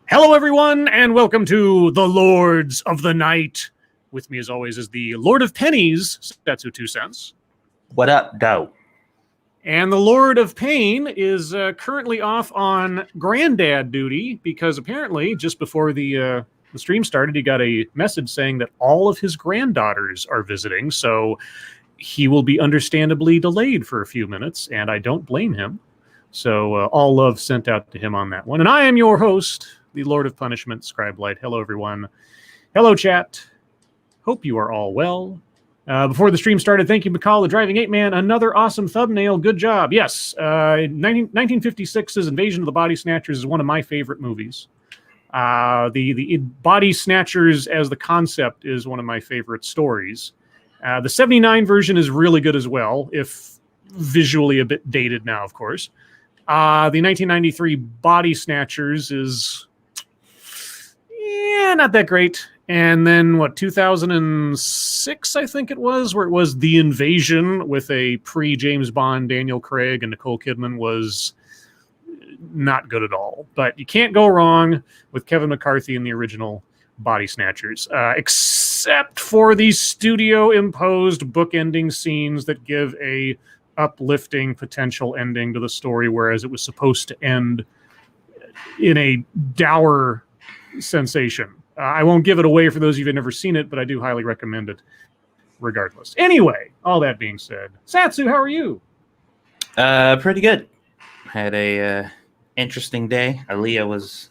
Hello, everyone, and welcome to the Lords of the Night. With me, as always, is the Lord of Pennies, Satsu 2 cents. What up, doe? And the Lord of Pain is currently off on granddad duty because apparently, just before the stream started, he got a message saying that all of his granddaughters are visiting, so he will be understandably delayed for a few minutes, and I don't blame him. So all love sent out to him on that one. And I am your host, the Lord of Punishment, Scribe. Hello, everyone. Hello, chat. Hope you are all well. Before the stream started, thank you, McCall, the Driving Ape Man. Another awesome thumbnail. Good job. Yes, 1956's Invasion of the Body Snatchers is one of my favorite movies. The Body Snatchers as the concept is one of my favorite stories. The 79 version is really good as well, if visually a bit dated now, of course. The 1993 Body Snatchers is, not that great. And then, 2006, I think it was, where it was The Invasion with a pre-James Bond Daniel Craig and Nicole Kidman was not good at all. But you can't go wrong with Kevin McCarthy in the original Body Snatchers, except for these studio-imposed bookending scenes that give a uplifting potential ending to the story, whereas it was supposed to end in a dour sensation. I won't give it away for those of you who've never seen it, but I do highly recommend it regardless. Anyway, all that being said, Satsu, how are you? Pretty good. Had a interesting day. Aaliyah was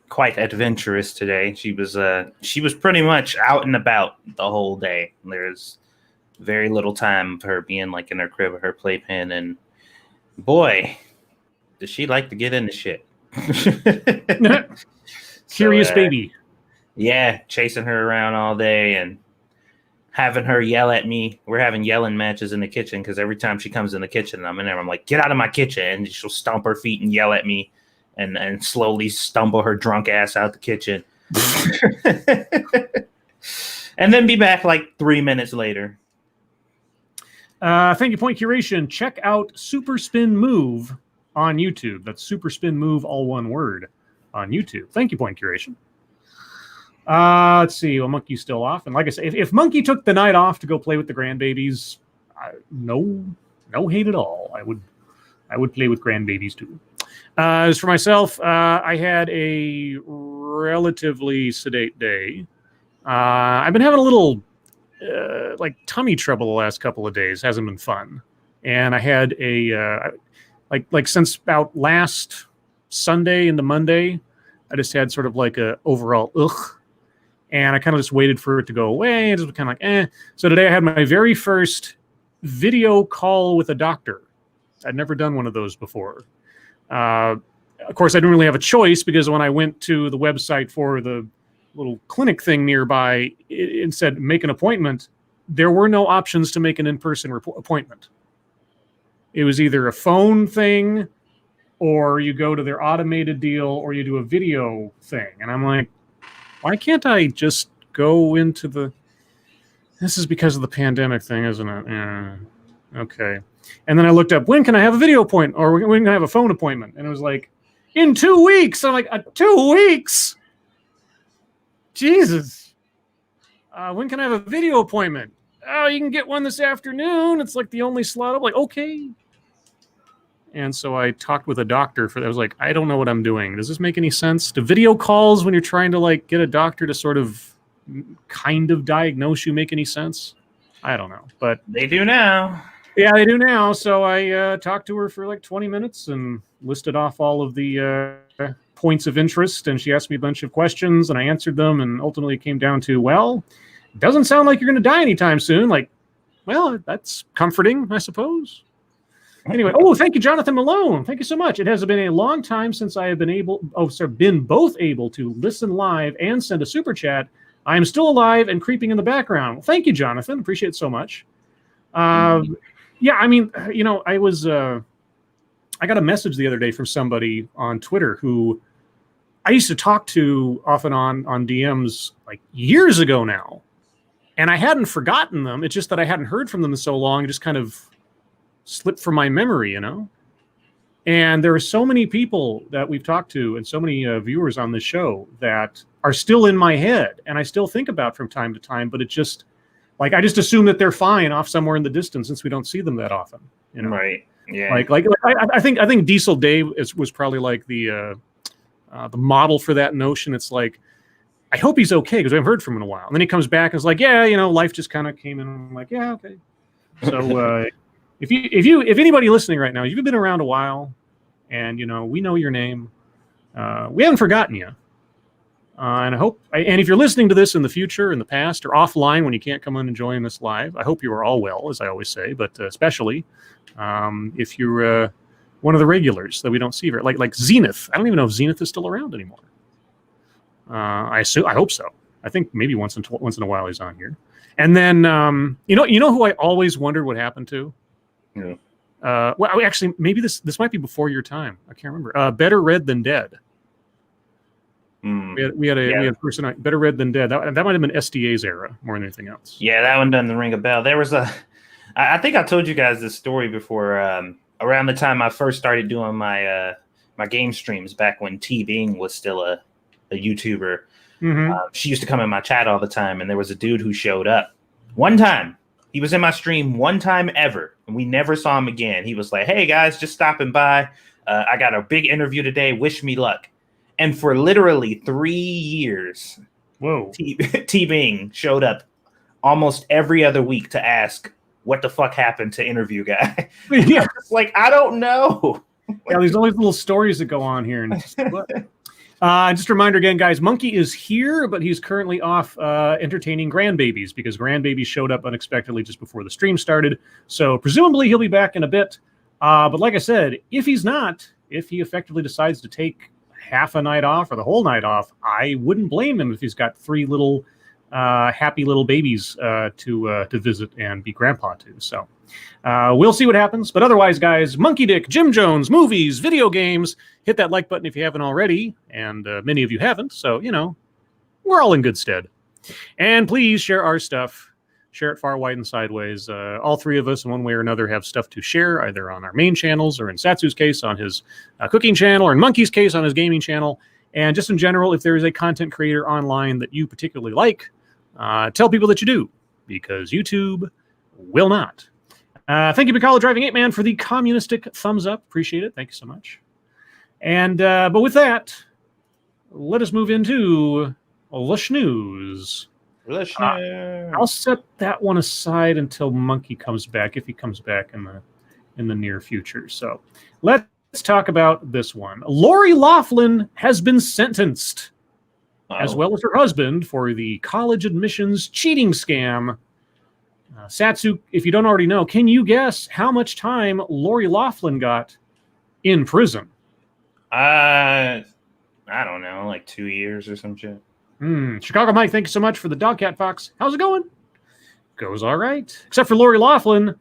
quite adventurous today. She was pretty much out and about the whole day. There's very little time of her being like in her crib with her playpen, and boy, does she like to get into shit. Curious baby. Yeah, chasing her around all day and having her yell at me. We're having yelling matches in the kitchen because every time she comes in the kitchen and I'm in there, I'm like, get out of my kitchen. And she'll stomp her feet and yell at me and slowly stumble her drunk ass out the kitchen. And then be back like 3 minutes later. Thank you, Point Curation. Check out Super Spin Move on YouTube. That's Super Spin Move, all one word, on YouTube. Thank you, Point Curation. Let's see. Well, Monkey's still off. And like I said, if Monkey took the night off to go play with the grandbabies, no hate at all. I would play with grandbabies too. As for myself, I had a relatively sedate day. I've been having a little tummy trouble the last couple of days. Hasn't been fun. And I had a since about last Sunday into Monday, I just had sort of like a overall ugh. And I kind of just waited for it to go away and just kind of like, eh. So today I had my very first video call with a doctor. I'd never done one of those before. Of course, I didn't really have a choice because when I went to the website for the little clinic thing nearby, it said make an appointment. There were no options to make an in-person appointment. It was either a phone thing or you go to their automated deal or you do a video thing. And I'm like, why can't I just go into the... This is because of the pandemic thing, isn't it? Yeah. Okay. And then I looked up, when can I have a video appointment? Or when can I have a phone appointment? And it was like, in 2 weeks. I'm like, 2 weeks? Jesus. When can I have a video appointment? Oh, you can get one this afternoon. It's like the only slot. I'm like, okay. And so I talked with a doctor I was like, I don't know what I'm doing. Does this make any sense? Do video calls when you're trying to like get a doctor to sort of kind of diagnose you make any sense? I don't know, but they do now. Yeah, they do now. So I talked to her for like 20 minutes and listed off all of the points of interest. And she asked me a bunch of questions and I answered them. And ultimately it came down to, well, it doesn't sound like you're going to die anytime soon. Like, well, that's comforting, I suppose. Anyway, thank you, Jonathan Malone. Thank you so much. It has been a long time since I have been both able to listen live and send a super chat. I am still alive and creeping in the background. Well, thank you, Jonathan. Appreciate it so much. Yeah, I mean, I got a message the other day from somebody on Twitter who I used to talk to off and on DMs like years ago now. And I hadn't forgotten them. It's just that I hadn't heard from them in so long. It just kind of slipped from my memory, you know? And there are so many people that we've talked to and so many viewers on this show that are still in my head and I still think about from time to time, but it just like I just assume that they're fine off somewhere in the distance since we don't see them that often. You know? Right. Yeah. Like I think Diesel Dave was probably like the model for that notion. It's like I hope he's okay because I haven't heard from him in a while. And then he comes back and is like, yeah, you know, life just kind of came in. I'm like, yeah, okay. So if anybody listening right now, you've been around a while, and you know we know your name, we haven't forgotten you. And I hope, and if you're listening to this in the future, in the past, or offline when you can't come on and join us live, I hope you are all well, as I always say. But especially if you're one of the regulars that we don't see very, like Zenith. I don't even know if Zenith is still around anymore. I hope so. I think maybe once in a while he's on here. And then you know who I always wondered what happened to. Yeah. Well, actually, maybe this might be before your time. I can't remember. Better Read Than Dead. We had a person on Better Read Than Dead. That might have been SDA's era more than anything else. Yeah, that one doesn't ring a bell. There was I think I told you guys this story before. Around the time I first started doing my my game streams back when T Bing was still a YouTuber. Mm-hmm. She used to come in my chat all the time, and there was a dude who showed up one time. He was in my stream one time ever, and we never saw him again. He was like, "Hey guys, just stopping by. I got a big interview today. Wish me luck." And for literally 3 years, whoa, T Bing showed up almost every other week to ask what the fuck happened to interview guy. Yeah, like I don't know. Yeah, there's always little stories that go on here. And just a reminder again, guys, Monkey is here, but he's currently off entertaining grandbabies because grandbabies showed up unexpectedly just before the stream started. So presumably he'll be back in a bit. But like I said, if he's not, if he effectively decides to take half a night off or the whole night off, I wouldn't blame him if he's got 3 little happy little babies to visit and be grandpa to. So we'll see what happens. But otherwise, guys, Monkey Dick, Jim Jones, movies, video games, hit that like button if you haven't already. And many of you haven't. So, you know, we're all in good stead. And please share our stuff. Share it far, wide, and sideways. All 3 of us, in one way or another, have stuff to share, either on our main channels or in Satsu's case on his cooking channel, or in Monkey's case on his gaming channel. And just in general, if there is a content creator online that you particularly like, tell people that you do, because YouTube will not. Thank you, Bacala Driving 8 Man, for the communistic thumbs up. Appreciate it. Thank you so much. And but with that, let us move into the schnews. I'll set that one aside until Monkey comes back, if he comes back in the near future. So let's talk about this one. Lori Loughlin has been sentenced, as well as her husband, for the college admissions cheating scam. Satsu, if you don't already know, can you guess how much time Lori Loughlin got in prison? I don't know, like 2 years or some shit. Chicago Mike, thank you so much for the Dogcat Fox. How's it going? Goes all right. Except for Lori Loughlin,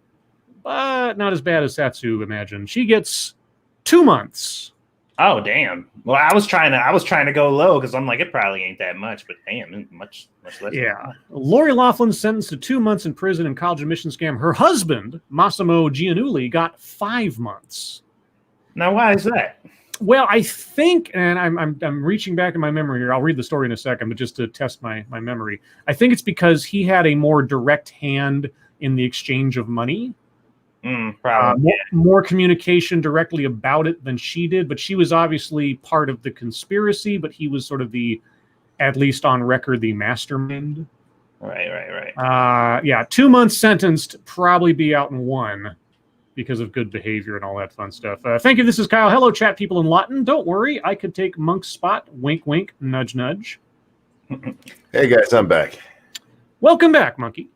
but not as bad as Satsu imagined. She gets 2 months. Oh, damn. Well, I was trying to go low because I'm like, it probably ain't that much, but damn, much less. Yeah. Lori Loughlin sentenced to 2 months in prison in college admission scam. Her husband, Massimo Giannulli, got 5 months. Now, why is that? Well, I think, and I'm reaching back in my memory here. I'll read the story in a second, but just to test my memory, I think it's because he had a more direct hand in the exchange of money. Probably more communication directly about it than she did, but she was obviously part of the conspiracy, but he was sort of at least on record, the mastermind. Right. Yeah, 2 months sentenced, probably be out in 1 because of good behavior and all that fun stuff. Thank you. This is Kyle. Hello, chat people in Lawton. Don't worry, I could take Monk's spot. Wink, wink, nudge, nudge. Hey guys, I'm back. Welcome back, Monkey.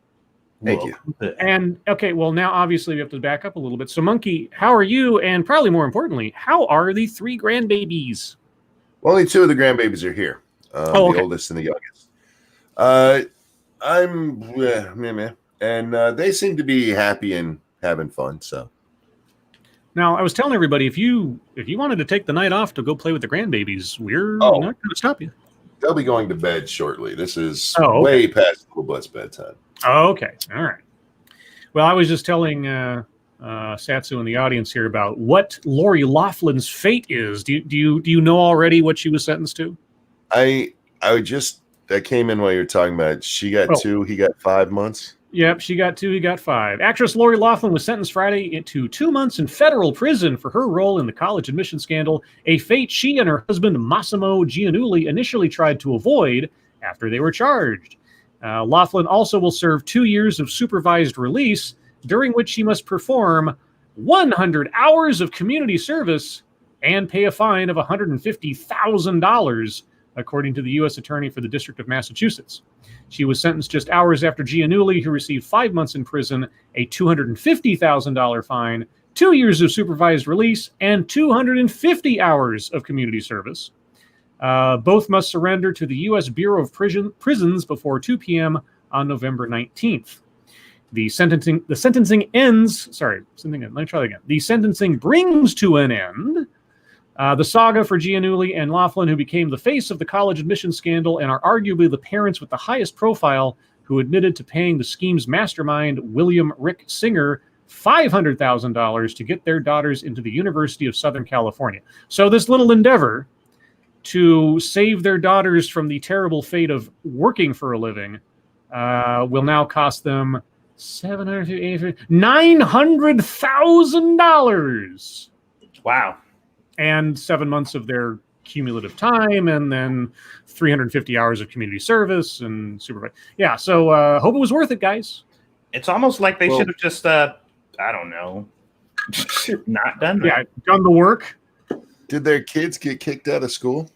Thank you. And okay, well, now obviously we have to back up a little bit. So, Monkey, how are you? And probably more importantly, how are the 3 grandbabies? Well, only 2 of the grandbabies are here. The oldest and the youngest. And they seem to be happy and having fun. So now I was telling everybody, if you wanted to take the night off to go play with the grandbabies, we're not going to stop you. They'll be going to bed shortly. This is way past little butt's bedtime. Oh, okay. All right. Well, I was just telling Satsu in the audience here about what Lori Laughlin's fate is. Do you know already what she was sentenced to? I came in while you were talking about it. She got 2, he got 5 months. Yep, she got 2, he got 5. Actress Lori Loughlin was sentenced Friday to 2 months in federal prison for her role in the college admission scandal, a fate she and her husband Massimo Giannulli initially tried to avoid after they were charged. Loughlin also will serve 2 years of supervised release, during which she must perform 100 hours of community service and pay a fine of $150,000, according to the U.S. Attorney for the District of Massachusetts. She was sentenced just hours after Giannulli, who received 5 months in prison, a $250,000 fine, 2 years of supervised release, and 250 hours of community service. Both must surrender to the U.S. Bureau of Prisons before 2 p.m. on November 19th. The sentencing brings to an end the saga for Giannulli and Loughlin, who became the face of the college admission scandal and are arguably the parents with the highest profile who admitted to paying the scheme's mastermind, William Rick Singer, $500,000 to get their daughters into the University of Southern California. So this little endeavor to save their daughters from the terrible fate of working for a living will now cost them $900,000. Wow. And 7 months of their cumulative time, and then 350 hours of community service and supervised. Yeah, so hope it was worth it, guys. It's almost like they should have just, I don't know, not done that. Yeah, done the work. Did their kids get kicked out of school?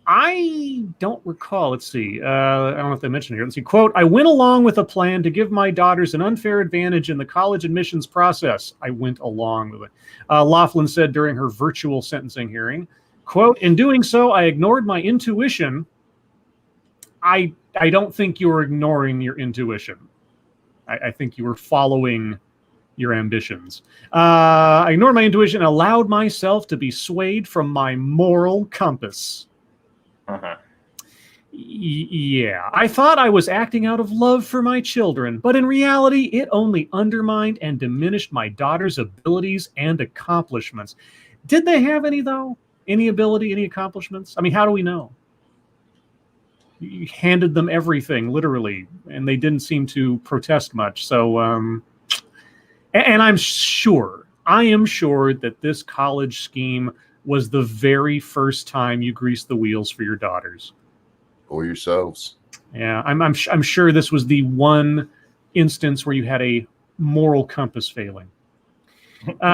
I don't recall. Let's see. I don't know if they mentioned it here. Let's see. Quote, I went along with a plan to give my daughters an unfair advantage in the college admissions process. I went along with it. Loughlin said during her virtual sentencing hearing, quote, in doing so, I ignored my intuition. I don't think you were ignoring your intuition. I think you were following your ambitions. I ignored my intuition and allowed myself to be swayed from my moral compass. Uh-huh. Yeah, I thought I was acting out of love for my children, but in reality, it only undermined and diminished my daughter's abilities and accomplishments. Did they have any, though? Any ability, any accomplishments? I mean, how do we know? You handed them everything, literally, and they didn't seem to protest much. So, and I am sure that this college scheme was the very first time you greased the wheels for your daughters. Or yourselves. Yeah, I'm sure this was the one instance where you had a moral compass failing.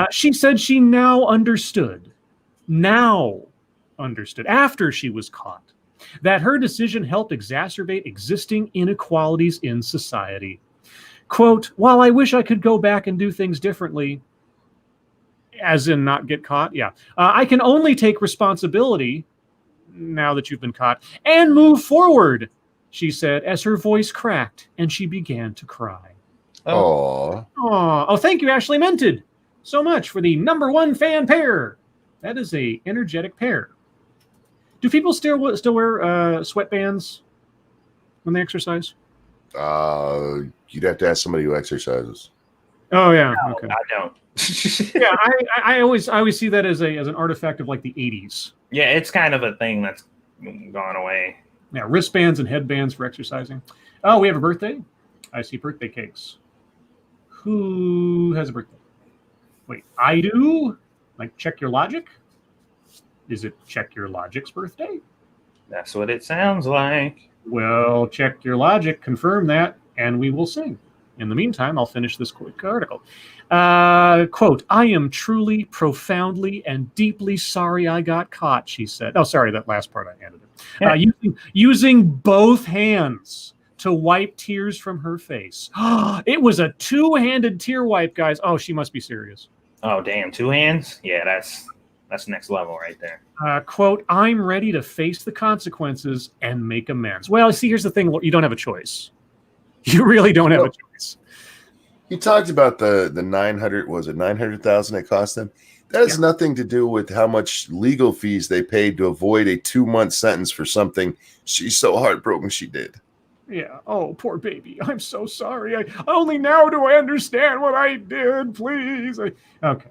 She said she understood, after she was caught, that her decision helped exacerbate existing inequalities in society. Quote, while I wish I could go back and do things differently, as in not get caught, yeah, I can only take responsibility now that you've been caught and move forward, she said as her voice cracked and she began to cry. Oh, thank you, Ashley Mented, so much for the #1 fan pair. That is a energetic pair. Do people still wear sweatbands when they exercise? You'd have to ask somebody who exercises. Oh yeah, No, okay. I don't. Yeah, I always see that as an artifact of like the 80s. Yeah, it's kind of a thing that's gone away. Yeah, wristbands and headbands for exercising. Oh, we have a birthday? I see birthday cakes. Who has a birthday? Wait, I do? Like, check your logic? Is it Check Your Logic's birthday? That's what it sounds like. Well, check your logic, confirm that, and we will sing. In the meantime, I'll finish this quick article. Quote, I am truly, profoundly, and deeply sorry I got caught, she said. Oh, sorry, that last part I added it. Using both hands to wipe tears from her face. It was a two-handed tear wipe, guys. Oh, she must be serious. Oh, damn, 2 hands? Yeah, that's next level right there. Quote, I'm ready to face the consequences and make amends. Well, see, here's the thing. You don't have a choice. You really don't have a choice. You talked about the 900, was it 900,000 it cost them? That has nothing to do with how much legal fees they paid to avoid a 2-month sentence for something she's so heartbroken she did. Yeah. Oh, poor baby. I'm so sorry. Only now do I understand what I did. Please. Okay.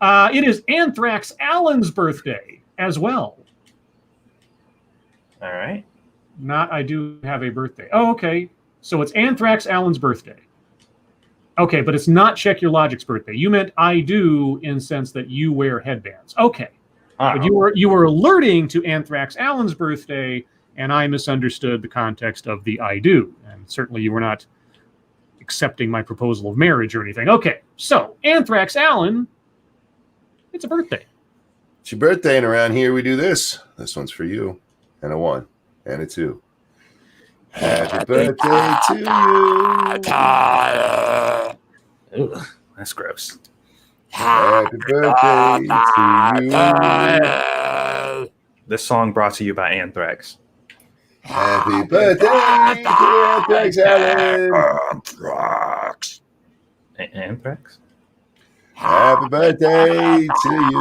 It is Anthrax Allen's birthday as well. All right. Not I do have a birthday. Oh, okay. So it's Anthrax Allen's birthday. Okay, but it's not Check Your Logic's birthday. You meant I do in sense that you wear headbands. Okay. But you were alerting to Anthrax Allen's birthday, and I misunderstood the context of the I do. And certainly you were not accepting my proposal of marriage or anything. Okay, so Anthrax Allen, it's a birthday. It's your birthday, and around here we do this. This one's for you. And a 1 and a 2. Happy birthday to you. Ugh, that's gross. Happy birthday to you. This song brought to you by Anthrax. Happy birthday to Anthrax Allen. Anthrax? Happy birthday to you.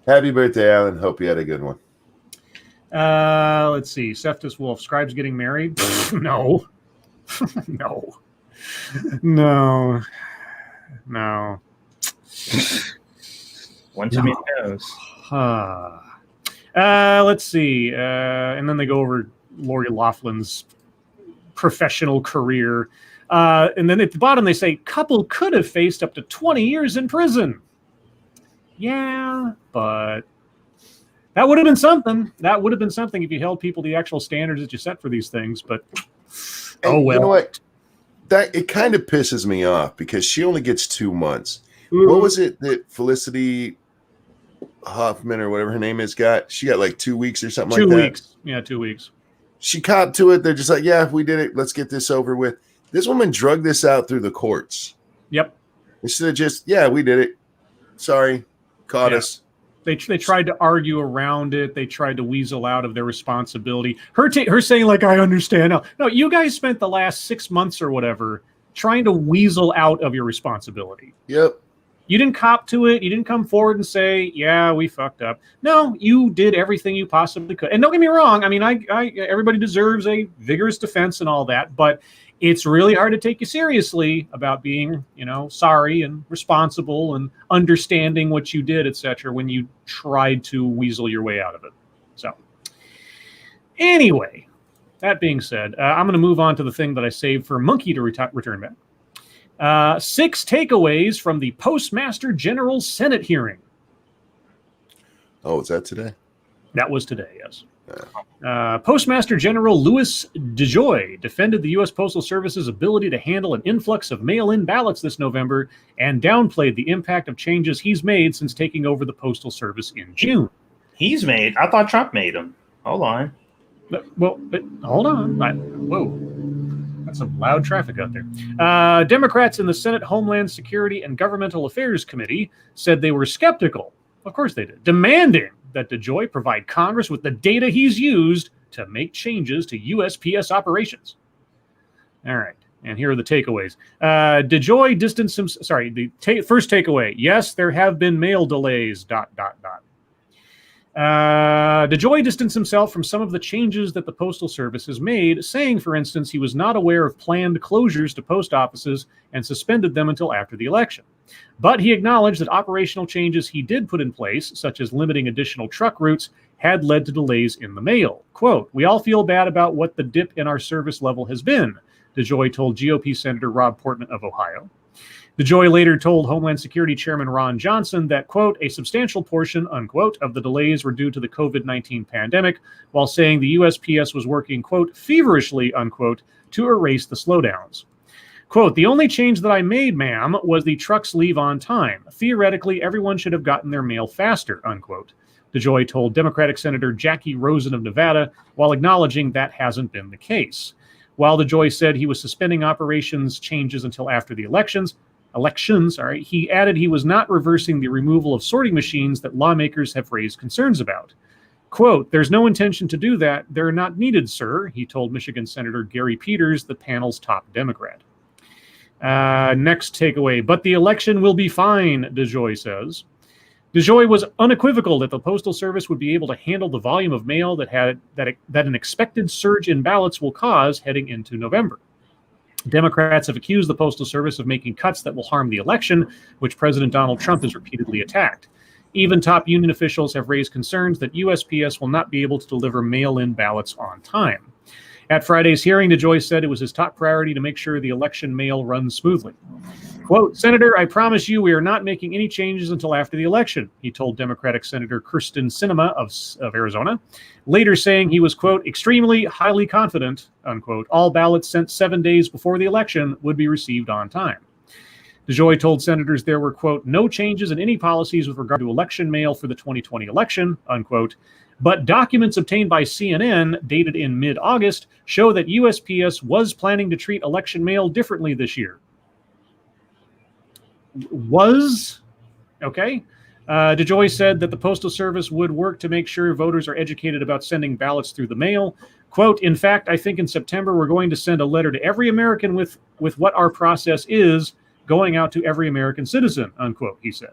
Happy birthday, Alan. Hope you had a good one. Let's see. Seftus Wolf. Scribe's getting married? No. No. No. No. One too many knows. Let's see. And then they go over Lori Laughlin's professional career. And then at the bottom they say, couple could have faced up to 20 years in prison. Yeah, but that would have been something. That would have been something if you held people to the actual standards that you set for these things. But, oh well. You know what? It kind of pisses me off because she only gets 2 months. Ooh. What was it that Felicity Hoffman or whatever her name is got? She got like 2 weeks or something like that. 2 weeks. Yeah, 2 weeks. She copped to it. They're just like, yeah, we did it. Let's get this over with. This woman drugged this out through the courts. Yep. Instead of just, yeah, we did it. Sorry. Caught us. They tried to argue around it. They tried to weasel out of their responsibility. Her saying, like, I understand now. No, you guys spent the last 6 months or whatever trying to weasel out of your responsibility. Yep. You didn't cop to it. You didn't come forward and say, yeah, we fucked up. No, you did everything you possibly could. And don't get me wrong. I mean, everybody deserves a vigorous defense and all that, but it's really hard to take you seriously about being, sorry and responsible and understanding what you did, etc., when you tried to weasel your way out of it. So, anyway, that being said, I'm going to move on to the thing that I saved for Monkey to return back. 6 takeaways from the Postmaster General Senate hearing. Oh, is that today? That was today, yes. Postmaster General Louis DeJoy defended the U.S. Postal Service's ability to handle an influx of mail-in ballots this November and downplayed the impact of changes he's made since taking over the Postal Service in June. He's made? I thought Trump made them. Hold on. Hold on. Whoa. That's some loud traffic out there. Democrats in the Senate Homeland Security and Governmental Affairs Committee said they were skeptical. Of course they did. Demanding that DeJoy provide Congress with the data he's used to make changes to USPS operations. All right. And here are the takeaways. DeJoy distanced himself. Sorry, the first takeaway. Yes, there have been mail delays. ... DeJoy distanced himself from some of the changes that the Postal Service has made, saying, for instance, he was not aware of planned closures to post offices and suspended them until after the election. But he acknowledged that operational changes he did put in place, such as limiting additional truck routes, had led to delays in the mail. Quote, we all feel bad about what the dip in our service level has been, DeJoy told GOP Senator Rob Portman of Ohio. DeJoy later told Homeland Security Chairman Ron Johnson that, quote, a substantial portion, unquote, of the delays were due to the COVID-19 pandemic, while saying the USPS was working, quote, feverishly, unquote, to erase the slowdowns. Quote, the only change that I made, ma'am, was the trucks leave on time. Theoretically, everyone should have gotten their mail faster, unquote. DeJoy told Democratic Senator Jackie Rosen of Nevada, while acknowledging that hasn't been the case. While DeJoy said he was suspending operations changes until after the elections, he added he was not reversing the removal of sorting machines that lawmakers have raised concerns about. Quote, there's no intention to do that. They're not needed, sir, he told Michigan Senator Gary Peters, the panel's top Democrat. Next takeaway, but the election will be fine, DeJoy says. DeJoy was unequivocal that the Postal Service would be able to handle the volume of mail that an expected surge in ballots will cause heading into November. Democrats have accused the Postal Service of making cuts that will harm the election, which President Donald Trump has repeatedly attacked. Even top union officials have raised concerns that USPS will not be able to deliver mail-in ballots on time. At Friday's hearing, DeJoy said it was his top priority to make sure the election mail runs smoothly. Quote, Senator, I promise you we are not making any changes until after the election, he told Democratic Senator Kyrsten Sinema of Arizona, later saying he was, quote, extremely highly confident, unquote, all ballots sent 7 days before the election would be received on time. DeJoy told senators there were, quote, no changes in any policies with regard to election mail for the 2020 election, unquote, but documents obtained by CNN, dated in mid-August, show that USPS was planning to treat election mail differently this year. Okay. DeJoy said that the Postal Service would work to make sure voters are educated about sending ballots through the mail. Quote, in fact, I think in September we're going to send a letter to every American with what our process is going out to every American citizen, unquote, he said.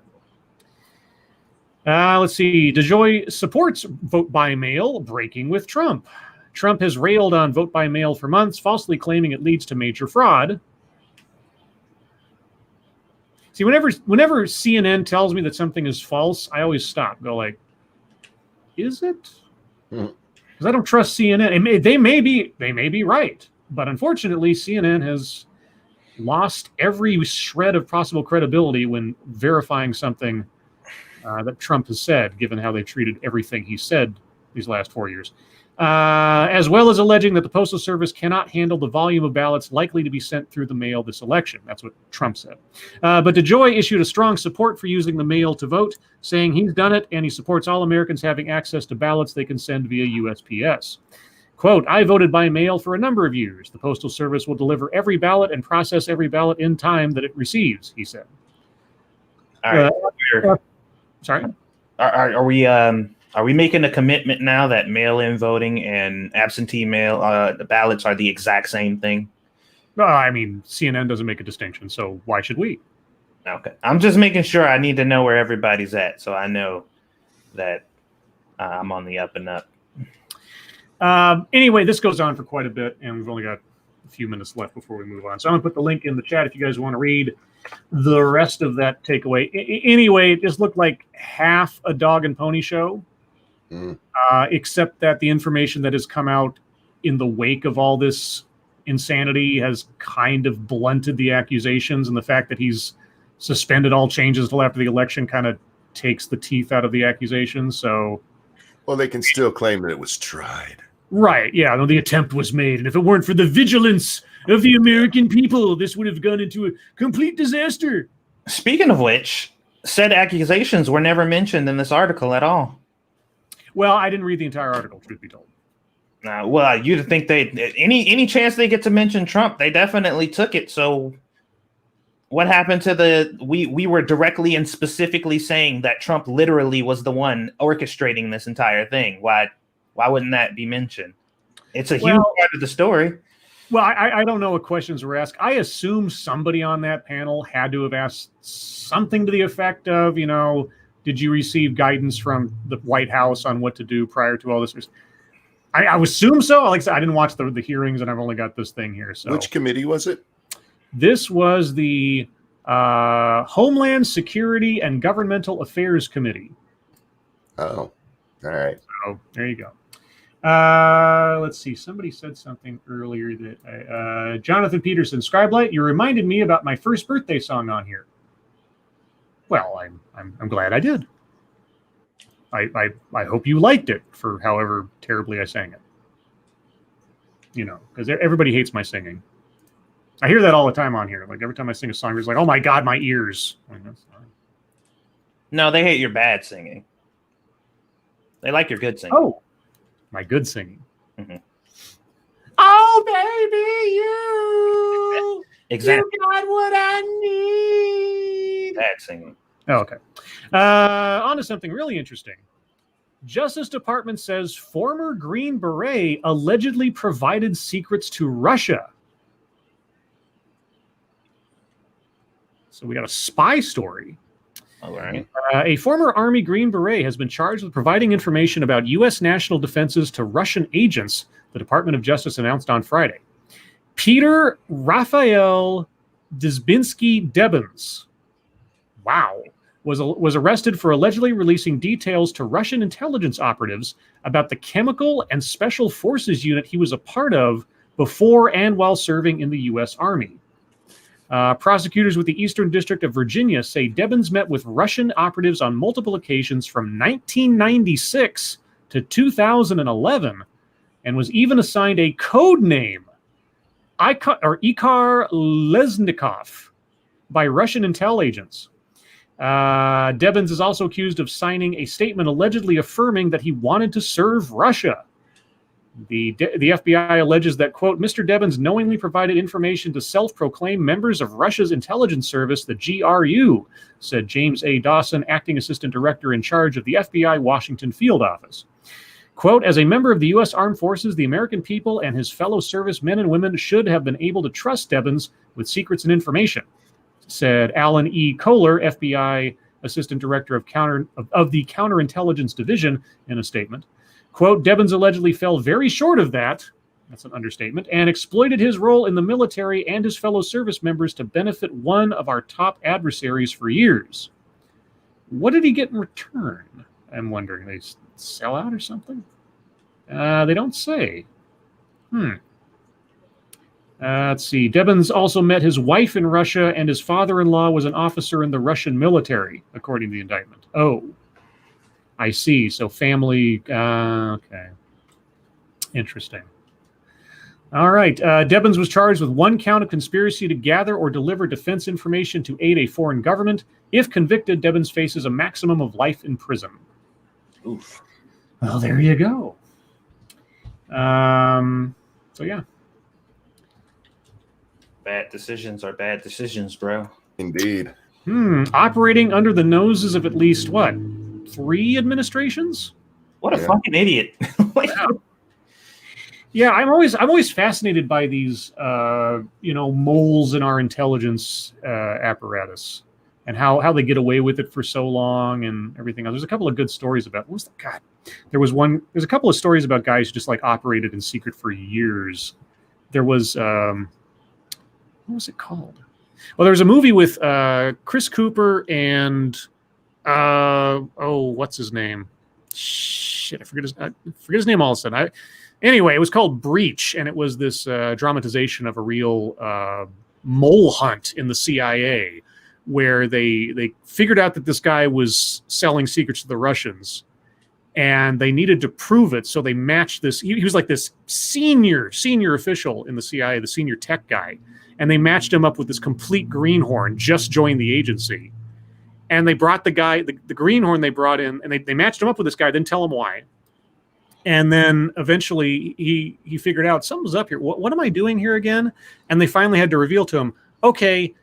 Let's see. DeJoy supports vote by mail, breaking with Trump. Trump has railed on vote by mail for months, falsely claiming it leads to major fraud. See, whenever CNN tells me that something is false, I always stop. Go like, is it? Because I don't trust CNN. They may be right, but unfortunately, CNN has lost every shred of possible credibility when verifying something that Trump has said, given how they treated everything he said these last 4 years. As well as alleging that the Postal Service cannot handle the volume of ballots likely to be sent through the mail this election. That's what Trump said. But DeJoy issued a strong support for using the mail to vote, saying he's done it and he supports all Americans having access to ballots they can send via USPS. Quote, I voted by mail for a number of years. The Postal Service will deliver every ballot and process every ballot in time that it receives, he said. All right. Sorry? Are we making a commitment now that mail-in voting and absentee mail the ballots are the exact same thing? I mean, CNN doesn't make a distinction, so why should we? Okay. I'm just making sure. I need to know where everybody's at, so I know that I'm on the up and up. Anyway, this goes on for quite a bit, and we've only got a few minutes left before we move on. So I'm going to put the link in the chat if you guys want to read the rest of that takeaway. Anyway, it just looked like half a dog and pony show, except that the information that has come out in the wake of all this insanity has kind of blunted the accusations, and the fact that he's suspended all changes until after the election kind of takes the teeth out of the accusations. So, well, they can still claim that it was tried. Right. Yeah. No, the attempt was made. And if it weren't for the vigilance of the American people, this would have gone into a complete disaster. Speaking of which, said accusations were never mentioned in this article at all. Well, I didn't read the entire article, truth be told. Well, you'd think any chance they get to mention Trump, they definitely took it. So what happened to we were directly and specifically saying that Trump literally was the one orchestrating this entire thing. Why wouldn't that be mentioned? It's a huge part of the story. Well, I don't know what questions were asked. I assume somebody on that panel had to have asked something to the effect of, did you receive guidance from the White House on what to do prior to all this? I assume so. Like I said, I didn't watch the hearings, and I've only got this thing here. So, which committee was it? This was the Homeland Security and Governmental Affairs Committee. Oh, all right. So there you go. Let's see. Somebody said something earlier that Jonathan Peterson, Scribe, you reminded me about my first birthday song on here. Well, I'm glad I did. I hope you liked it for however terribly I sang it. Because everybody hates my singing. I hear that all the time on here. Like every time I sing a song, it's like, oh my God, my ears. No, they hate your bad singing. They like your good singing. Oh, my good singing. Mm-hmm. Oh, baby, you. Exactly. You got what I need. Bad singing. Oh, okay. On to something really interesting. Justice Department says former Green Beret allegedly provided secrets to Russia. So we got a spy story. All right. A former Army Green Beret has been charged with providing information about U.S. national defenses to Russian agents, the Department of Justice announced on Friday. Peter Raphael Dzbinsky-Debens, wow, was arrested for allegedly releasing details to Russian intelligence operatives about the chemical and special forces unit he was a part of before and while serving in the U.S. Army. Prosecutors with the Eastern District of Virginia say Debens met with Russian operatives on multiple occasions from 1996 to 2011 and was even assigned a code name, Ikar Lesnikov, by Russian intel agents. Debens is also accused of signing a statement allegedly affirming that he wanted to serve Russia. The FBI alleges that, quote, Mr. Debens knowingly provided information to self-proclaimed members of Russia's intelligence service, the GRU, said James A. Dawson, acting assistant director in charge of the FBI Washington field office. Quote, as a member of the U.S. Armed Forces, the American people and his fellow service men and women should have been able to trust Debens with secrets and information, said Alan E. Kohler, FBI assistant director of the Counterintelligence Division, in a statement. Quote, Debens allegedly fell very short of that, that's an understatement, and exploited his role in the military and his fellow service members to benefit one of our top adversaries for years. What did he get in return? I'm wondering. They sell out or something? They don't say. Let's see. Debens also met his wife in Russia, and his father-in-law was an officer in the Russian military, according to the indictment. Oh, I see. So family. Okay. Interesting. All right. Debens was charged with one count of conspiracy to gather or deliver defense information to aid a foreign government. If convicted, Debens faces a maximum of life in prison. Oof. Well, there you go. So, yeah. Bad decisions are bad decisions, bro. Indeed. Operating under the noses of at least, what, 3 administrations? What a fucking idiot. Yeah, I'm always fascinated by these, moles in our intelligence apparatus and how they get away with it for so long and everything else. There's a couple of good stories about. There's a couple of stories about guys who just like operated in secret for years. There was, what was it called? Well, there was a movie with Chris Cooper and what's his name? Shit, I forget his name all of a sudden. Anyway, it was called Breach, and it was this dramatization of a real mole hunt in the CIA, where they figured out that this guy was selling secrets to the Russians, and they needed to prove it. So they matched this. He was like this senior official in the CIA, the senior tech guy, and they matched him up with this complete greenhorn, just joined the agency. And they brought the guy, the greenhorn they brought in, and they matched him up with this guy, didn't tell him why. And then eventually he figured out something's up here. What am I doing here again? And they finally had to reveal to him, okay,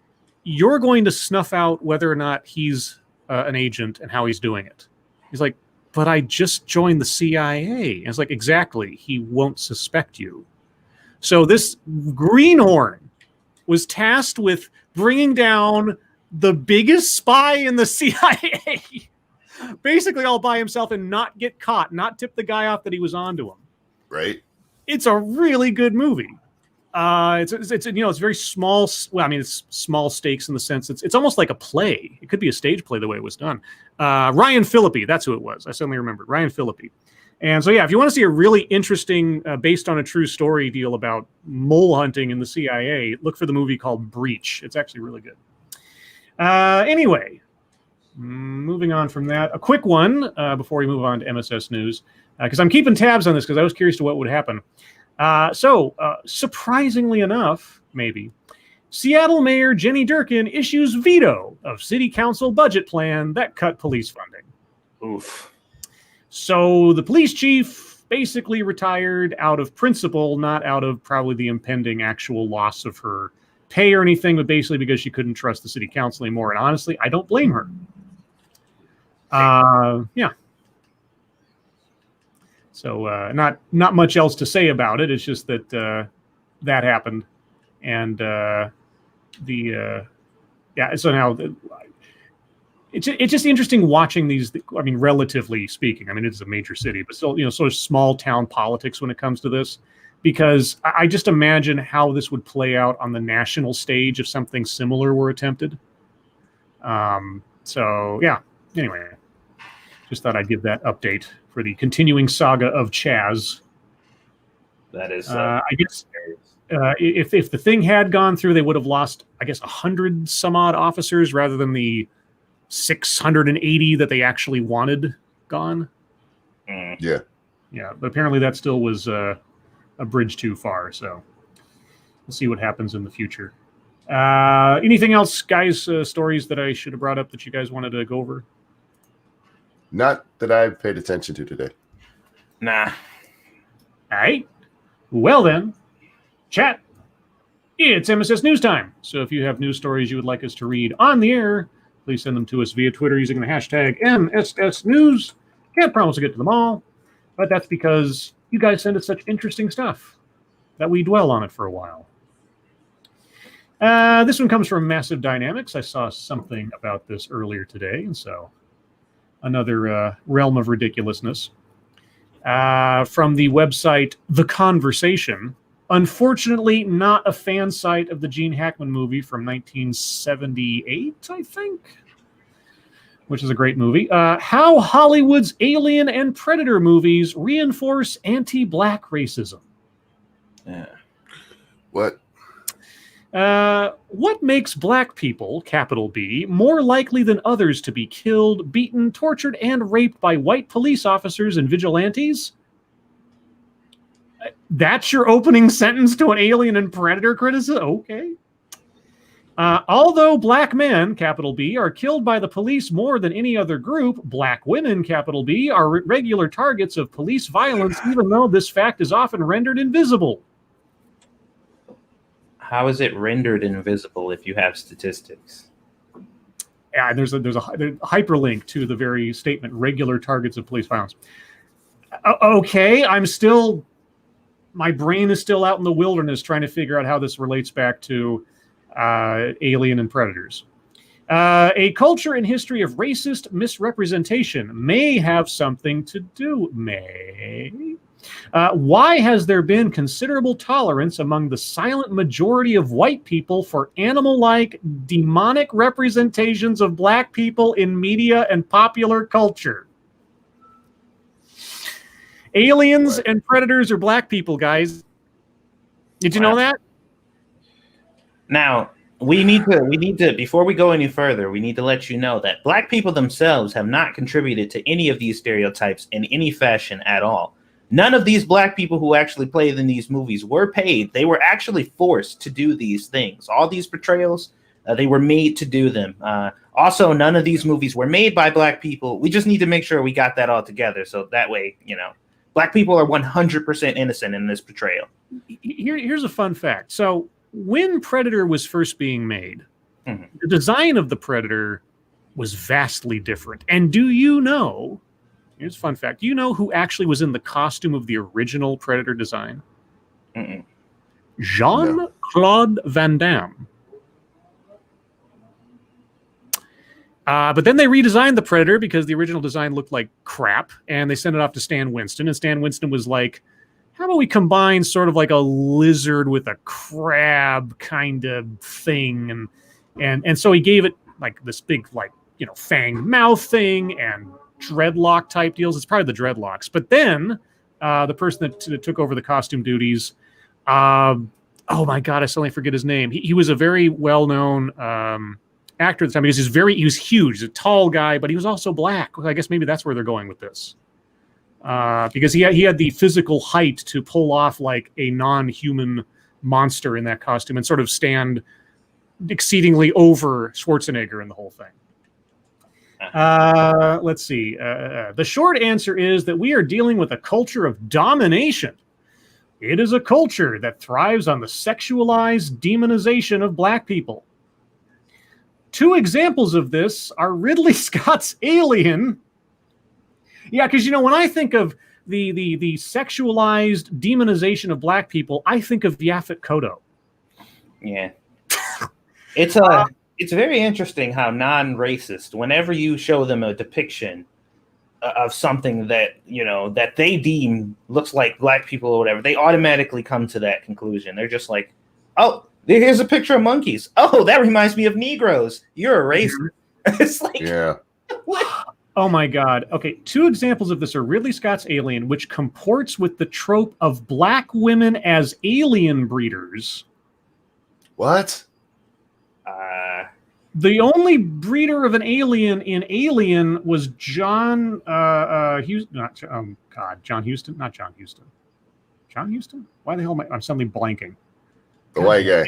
you're going to snuff out whether or not he's an agent and how he's doing it. He's like, but I just joined the CIA. And it's like, exactly. He won't suspect you. So this greenhorn was tasked with bringing down the biggest spy in the CIA, basically all by himself, and not get caught, not tip the guy off that he was onto him. Right. It's a really good movie. It's very small. Well, I mean, it's small stakes in the sense it's almost like a play. It could be a stage play the way it was done. Ryan Phillippe, that's who it was. I suddenly remembered. Ryan Phillippe. And so, yeah, if you want to see a really interesting, based on a true story deal about mole hunting in the CIA, look for the movie called Breach. It's actually really good. Anyway, moving on from that, a quick one before we move on to MSS News, because I'm keeping tabs on this because I was curious to what would happen. Surprisingly enough, maybe, Seattle Mayor Jenny Durkin issues veto of city council budget plan that cut police funding. Oof. So the police chief basically retired out of principle, not out of probably the impending actual loss of her pay or anything, but basically because she couldn't trust the city council anymore. And honestly, I don't blame her. Yeah. So not much else to say about it. It's just that that happened, and so now it's just interesting watching these. I mean, relatively speaking, I mean, it's a major city, but still, sort of small town politics when it comes to this, because I just imagine how this would play out on the national stage if something similar were attempted. So yeah. Anyway, just thought I'd give that update for the continuing saga of Chaz. That is, I guess. If the thing had gone through, they would have lost, I guess, 100 some odd officers rather than the 680 that they actually wanted gone. Yeah. But apparently that still was a bridge too far. So we'll see what happens in the future. Anything else, guys? Stories that I should have brought up that you guys wanted to go over? Not that I've paid attention to today. Nah. All right. Well then. Chat, it's MSS News time. So if you have news stories you would like us to read on the air, please send them to us via Twitter using the hashtag MSS News. Can't promise to get to them all, but that's because you guys send us such interesting stuff that we dwell on it for a while. This one comes from Massive Dynamics. I saw something about this earlier today, and so another realm of ridiculousness. From the website The Conversation. Unfortunately, not a fan site of the Gene Hackman movie from 1978, I think, which is a great movie. How Hollywood's Alien and Predator movies reinforce anti-black racism. Yeah. What? What makes black people, capital B, more likely than others to be killed, beaten, tortured, and raped by white police officers and vigilantes? That's your opening sentence to an Alien and Predator criticism? Okay. Although black men, capital B, are killed by the police more than any other group, black women, capital B, are regular targets of police violence, even though this fact is often rendered invisible. How is it rendered invisible if you have statistics? Yeah, there's a hyperlink to the very statement, regular targets of police violence. Okay, my brain is still out in the wilderness trying to figure out how this relates back to Alien and Predators. A culture and history of racist misrepresentation may have something to do. Why has there been considerable tolerance among the silent majority of white people for animal-like, demonic representations of black people in media and popular culture? Aliens and Predators are black people, guys. Did you know that? Now, we need to, before we go any further, we need to let you know that black people themselves have not contributed to any of these stereotypes in any fashion at all. None of these black people who actually played in these movies were paid. They were actually forced to do these things. All these portrayals, they were made to do them. Also, none of these movies were made by black people. We just need to make sure we got that all together. So that way, black people are 100% innocent in this portrayal. Here's a fun fact. So when Predator was first being made, the design of the Predator was vastly different. And do you know, here's a fun fact, do you know who actually was in the costume of the original Predator design? Jean-Claude Van Damme. But then they redesigned the Predator because the original design looked like crap, and they sent it off to Stan Winston, and Stan Winston was like, how about we combine sort of like a lizard with a crab kind of thing, and so he gave it like this big, like, fanged mouth thing and dreadlock type deals. It's probably the dreadlocks. But then the person that took over the costume duties, oh my God, I suddenly forget his name. He was a very well-known actor at the time. He was huge. He's a tall guy, but he was also black. I guess maybe that's where they're going with this. Because he had the physical height to pull off like a non-human monster in that costume and sort of stand exceedingly over Schwarzenegger in the whole thing. Let's see. The short answer is that we are dealing with a culture of domination. It is a culture that thrives on the sexualized demonization of black people. Two examples of this are Ridley Scott's Alien. Yeah, because, when I think of the sexualized demonization of black people, I think of Yaphet Kotto. Yeah. It's it's very interesting how non-racist, whenever you show them a depiction of something that, you know, that they deem looks like black people or whatever, they automatically come to that conclusion. They're just like, oh, here's a picture of monkeys. Oh, that reminds me of Negroes. You're a racist. It's like, Yeah. what? Oh my God. Okay, 2 examples of this are Ridley Scott's Alien, which comports with the trope of black women as alien breeders. What? The only breeder of an alien in Alien was John Huston. John Huston. Not John Huston. John Huston? Why the hell am I'm suddenly blanking? The white guy.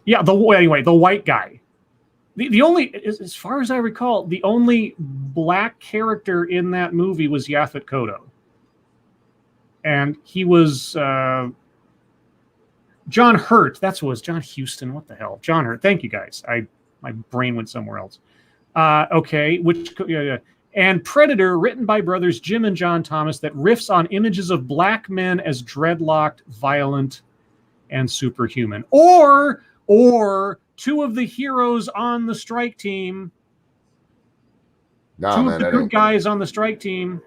Yeah, the white guy. The only, as far as I recall, the only black character in that movie was Yaphet Kotto. And he was John Hurt. That's what it was. John Huston. What the hell? John Hurt. Thank you, guys. My brain went somewhere else. Okay, and Predator, written by brothers Jim and John Thomas, that riffs on images of black men as dreadlocked, violent, and superhuman. Or 2 of the heroes on the strike team. No, 2 man, of the good guys on the strike team.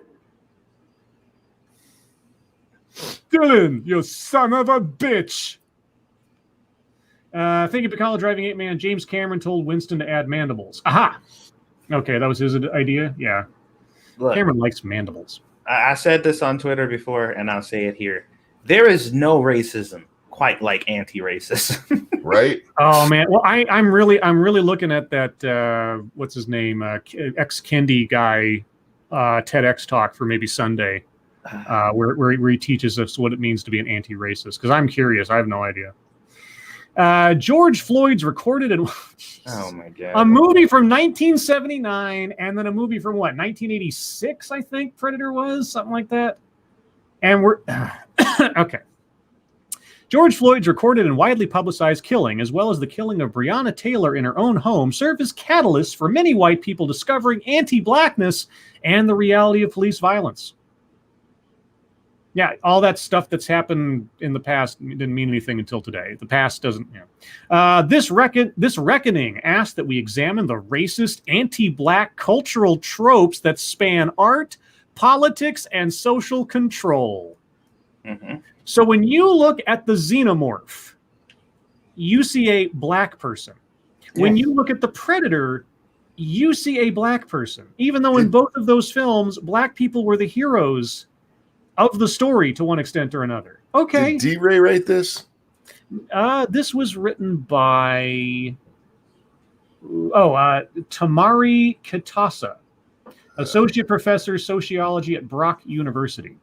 Dylan, you son of a bitch. Thinking Bacala driving 8-man, James Cameron told Winston to add mandibles. Aha! Okay, that was his idea? Yeah. Look, Cameron likes mandibles. I said this on Twitter before, and I'll say it here. There is no racism quite like anti-racism. Right? Oh, man. Well, I'm really looking at that, what's his name, ex-Kendi guy, TEDx talk for maybe Sunday, where he teaches us what it means to be an anti-racist. Because I'm curious. I have no idea. George Floyd's recorded in Oh my God. a movie from 1979, and then a movie from 1986, I think Predator was, something like that. And we're okay. George Floyd's recorded and widely publicized killing, as well as the killing of Breonna Taylor in her own home, served as catalysts for many white people discovering anti-blackness and the reality of police violence. Yeah, all that stuff that's happened in the past didn't mean anything until today. The past doesn't. Yeah. This reckoning asked that we examine the racist, anti-black cultural tropes that span art, politics, and social control. Mm-hmm. So when you look at the xenomorph, you see a black person. Yeah. When you look at the Predator, you see a black person. Even though in both of those films, black people were the heroes of the story to one extent or another. Okay. Did D-Ray write this? This was written by Tamari Kitasa, associate professor sociology at Brock University.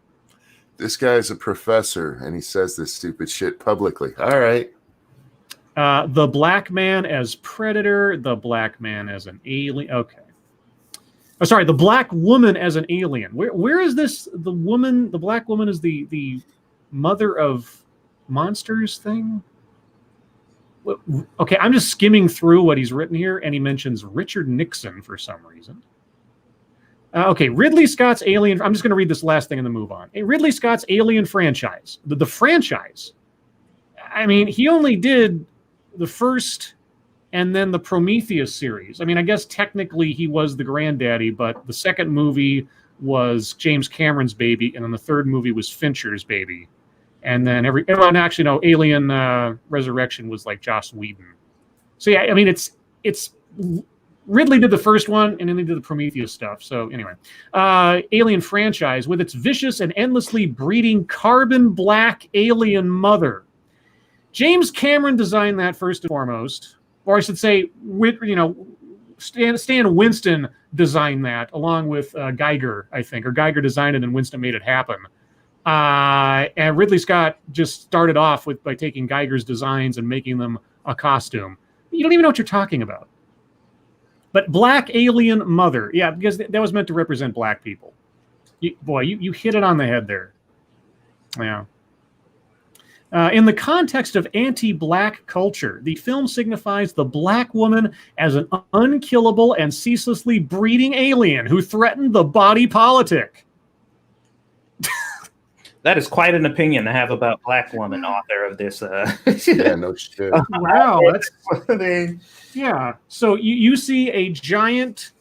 This guy's a professor, and he says this stupid shit publicly. All right. The black man as Predator, the black man as an alien. Okay. Oh, sorry, the black woman as an alien. Where is this? The black woman is the mother of monsters thing? Okay, I'm just skimming through what he's written here, and he mentions Richard Nixon for some reason. Okay, Ridley Scott's Alien. I'm just going to read this last thing and then move on. Ridley Scott's Alien franchise. The franchise. I mean, he only did the first and then the Prometheus series. I mean, I guess technically he was the granddaddy, but the second movie was James Cameron's baby, and then the third movie was Fincher's baby. And then Alien Resurrection was like Joss Whedon. So yeah, I mean, it's Ridley did the first one, and then he did the Prometheus stuff. So anyway, Alien franchise with its vicious and endlessly breeding carbon black alien mother. James Cameron designed that first and foremost, or I should say, Stan Winston designed that along with Geiger, I think, or Geiger designed it and Winston made it happen. And Ridley Scott just started off by taking Geiger's designs and making them a costume. You don't even know what you're talking about. But black alien mother, yeah, because that was meant to represent black people. You hit it on the head there. Yeah. In the context of anti-black culture, the film signifies the black woman as an unkillable and ceaselessly breeding alien who threatened the body politic. That is quite an opinion to have about Black woman author of this. Yeah, no shit. Wow, that's yeah. So you see a giant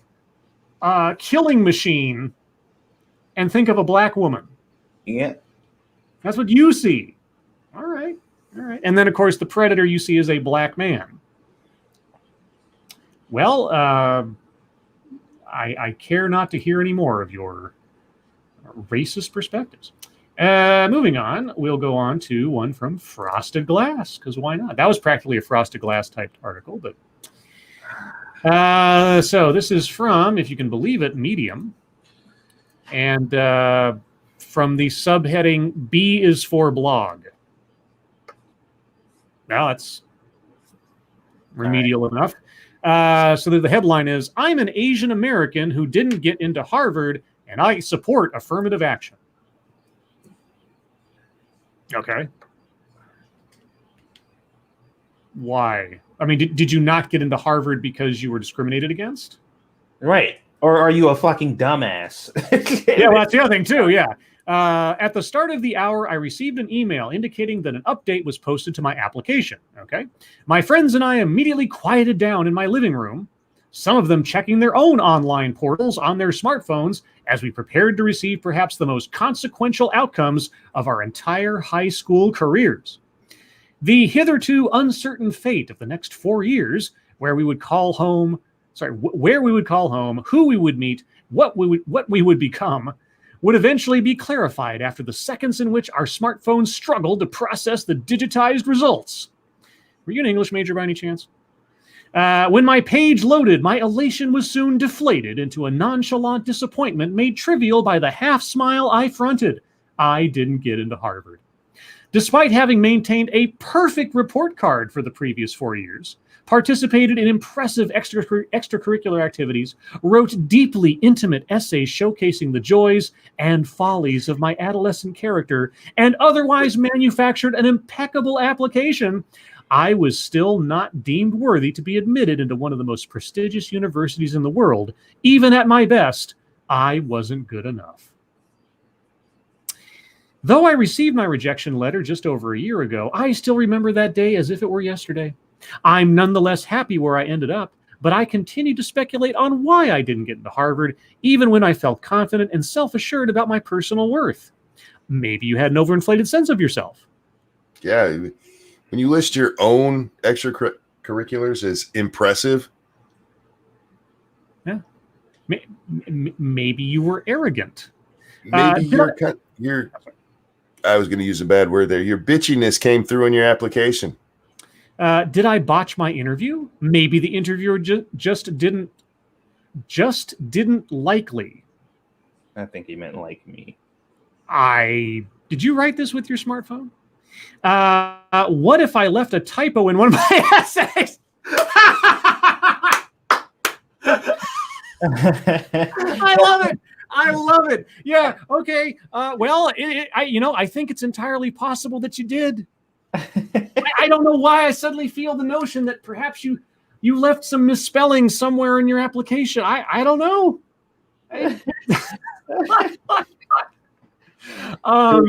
killing machine and think of a black woman. Yeah. That's what you see. All right. All right. And then, of course, the predator you see is a black man. Well, I care not to hear any more of your racist perspectives. Moving on, we'll go on to one from Frosted Glass, because why not? That was practically a Frosted Glass typed article, but so this is from, if you can believe it, Medium, and from the subheading B is for blog. Now that's remedial enough. So the headline is, I'm an Asian American who didn't get into Harvard and I support affirmative action. Okay. Why? I mean, did you not get into Harvard because you were discriminated against? Right. Or are you a fucking dumbass? Yeah, well, that's the other thing too, yeah. At the start of the hour, I received an email indicating that an update was posted to my application. Okay. My friends and I immediately quieted down in my living room, some of them checking their own online portals on their smartphones as we prepared to receive perhaps the most consequential outcomes of our entire high school careers. The hitherto uncertain fate of the next 4 years, where we would call home, where we would call home, who we would meet, what we would become, would eventually be clarified after the seconds in which our smartphones struggled to process the digitized results. Were you an English major by any chance? When my page loaded, my elation was soon deflated into a nonchalant disappointment made trivial by the half smile I fronted. I didn't get into Harvard. Despite having maintained a perfect report card for the previous 4 years, participated in impressive extracurricular activities, wrote deeply intimate essays showcasing the joys and follies of my adolescent character, and otherwise manufactured an impeccable application, I was still not deemed worthy to be admitted into one of the most prestigious universities in the world. Even at my best, I wasn't good enough. Though I received my rejection letter just over a year ago, I still remember that day as if it were yesterday. I'm nonetheless happy where I ended up, but I continue to speculate on why I didn't get into Harvard, even when I felt confident and self-assured about my personal worth. Maybe you had an overinflated sense of yourself. Yeah, when you list your own extracurriculars as impressive. Yeah. Maybe you were arrogant. Maybe I was going to use a bad word there. Your bitchiness came through in your application. Did I botch my interview? Maybe the interviewer just didn't likely. I think he meant like me. Did you write this with your smartphone? What if I left a typo in one of my essays? I love it. I love it. Yeah. Okay. Well, I think it's entirely possible that you did. I don't know why I suddenly feel the notion that perhaps you left some misspelling somewhere in your application. I don't know.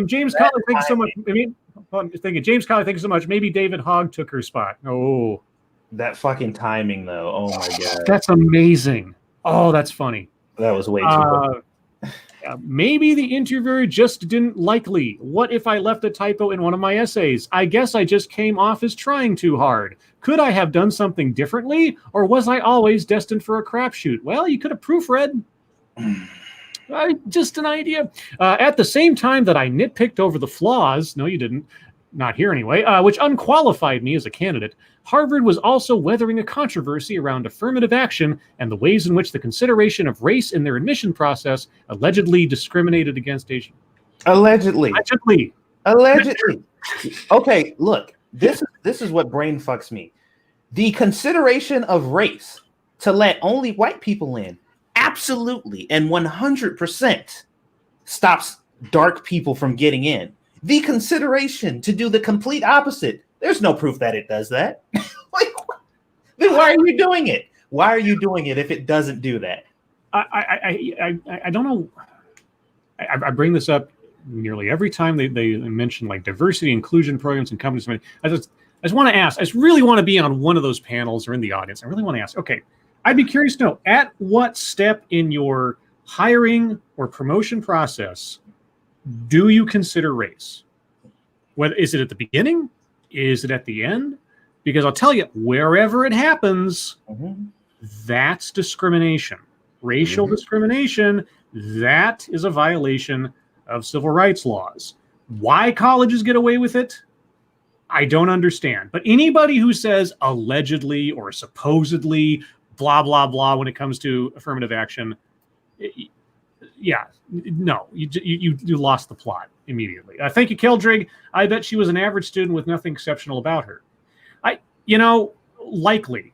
James Colley, thank you so much. I'm thinking, James Colley, thank you so much. Maybe David Hogg took her spot. Oh, that fucking timing, though. Oh my god, that's amazing. Oh, that's funny. That was way too. Maybe the interviewer just didn't likely. What if I left a typo in one of my essays? I guess I just came off as trying too hard. Could I have done something differently, or was I always destined for a crapshoot? Well, you could have proofread. Just an idea. At the same time that I nitpicked over the flaws, no, you didn't, not here anyway, which unqualified me as a candidate, Harvard was also weathering a controversy around affirmative action and the ways in which the consideration of race in their admission process allegedly discriminated against Asian. Allegedly. Allegedly. Okay, look, this is what brain fucks me. The consideration of race to let only white people in absolutely and 100% stops dark people from getting in. The consideration to do the complete opposite, there's no proof that it does that. Then why are you doing it? Why are you doing it if it doesn't do that? I don't know. I bring this up nearly every time they mention like diversity inclusion programs and companies. I just want to ask. I just really want to be on one of those panels or in the audience. I really want to ask. Okay, I'd be curious to know at what step in your hiring or promotion process do you consider race? Whether is it at the beginning? Is it at the end? Because I'll tell you, wherever it happens, that's discrimination. Racial discrimination, that is a violation of civil rights laws. Why colleges get away with it, I don't understand. But anybody who says allegedly or supposedly, blah, blah, blah, when it comes to affirmative action, no, you lost the plot immediately. Thank you, Keldrig. I bet she was an average student with nothing exceptional about her. Likely.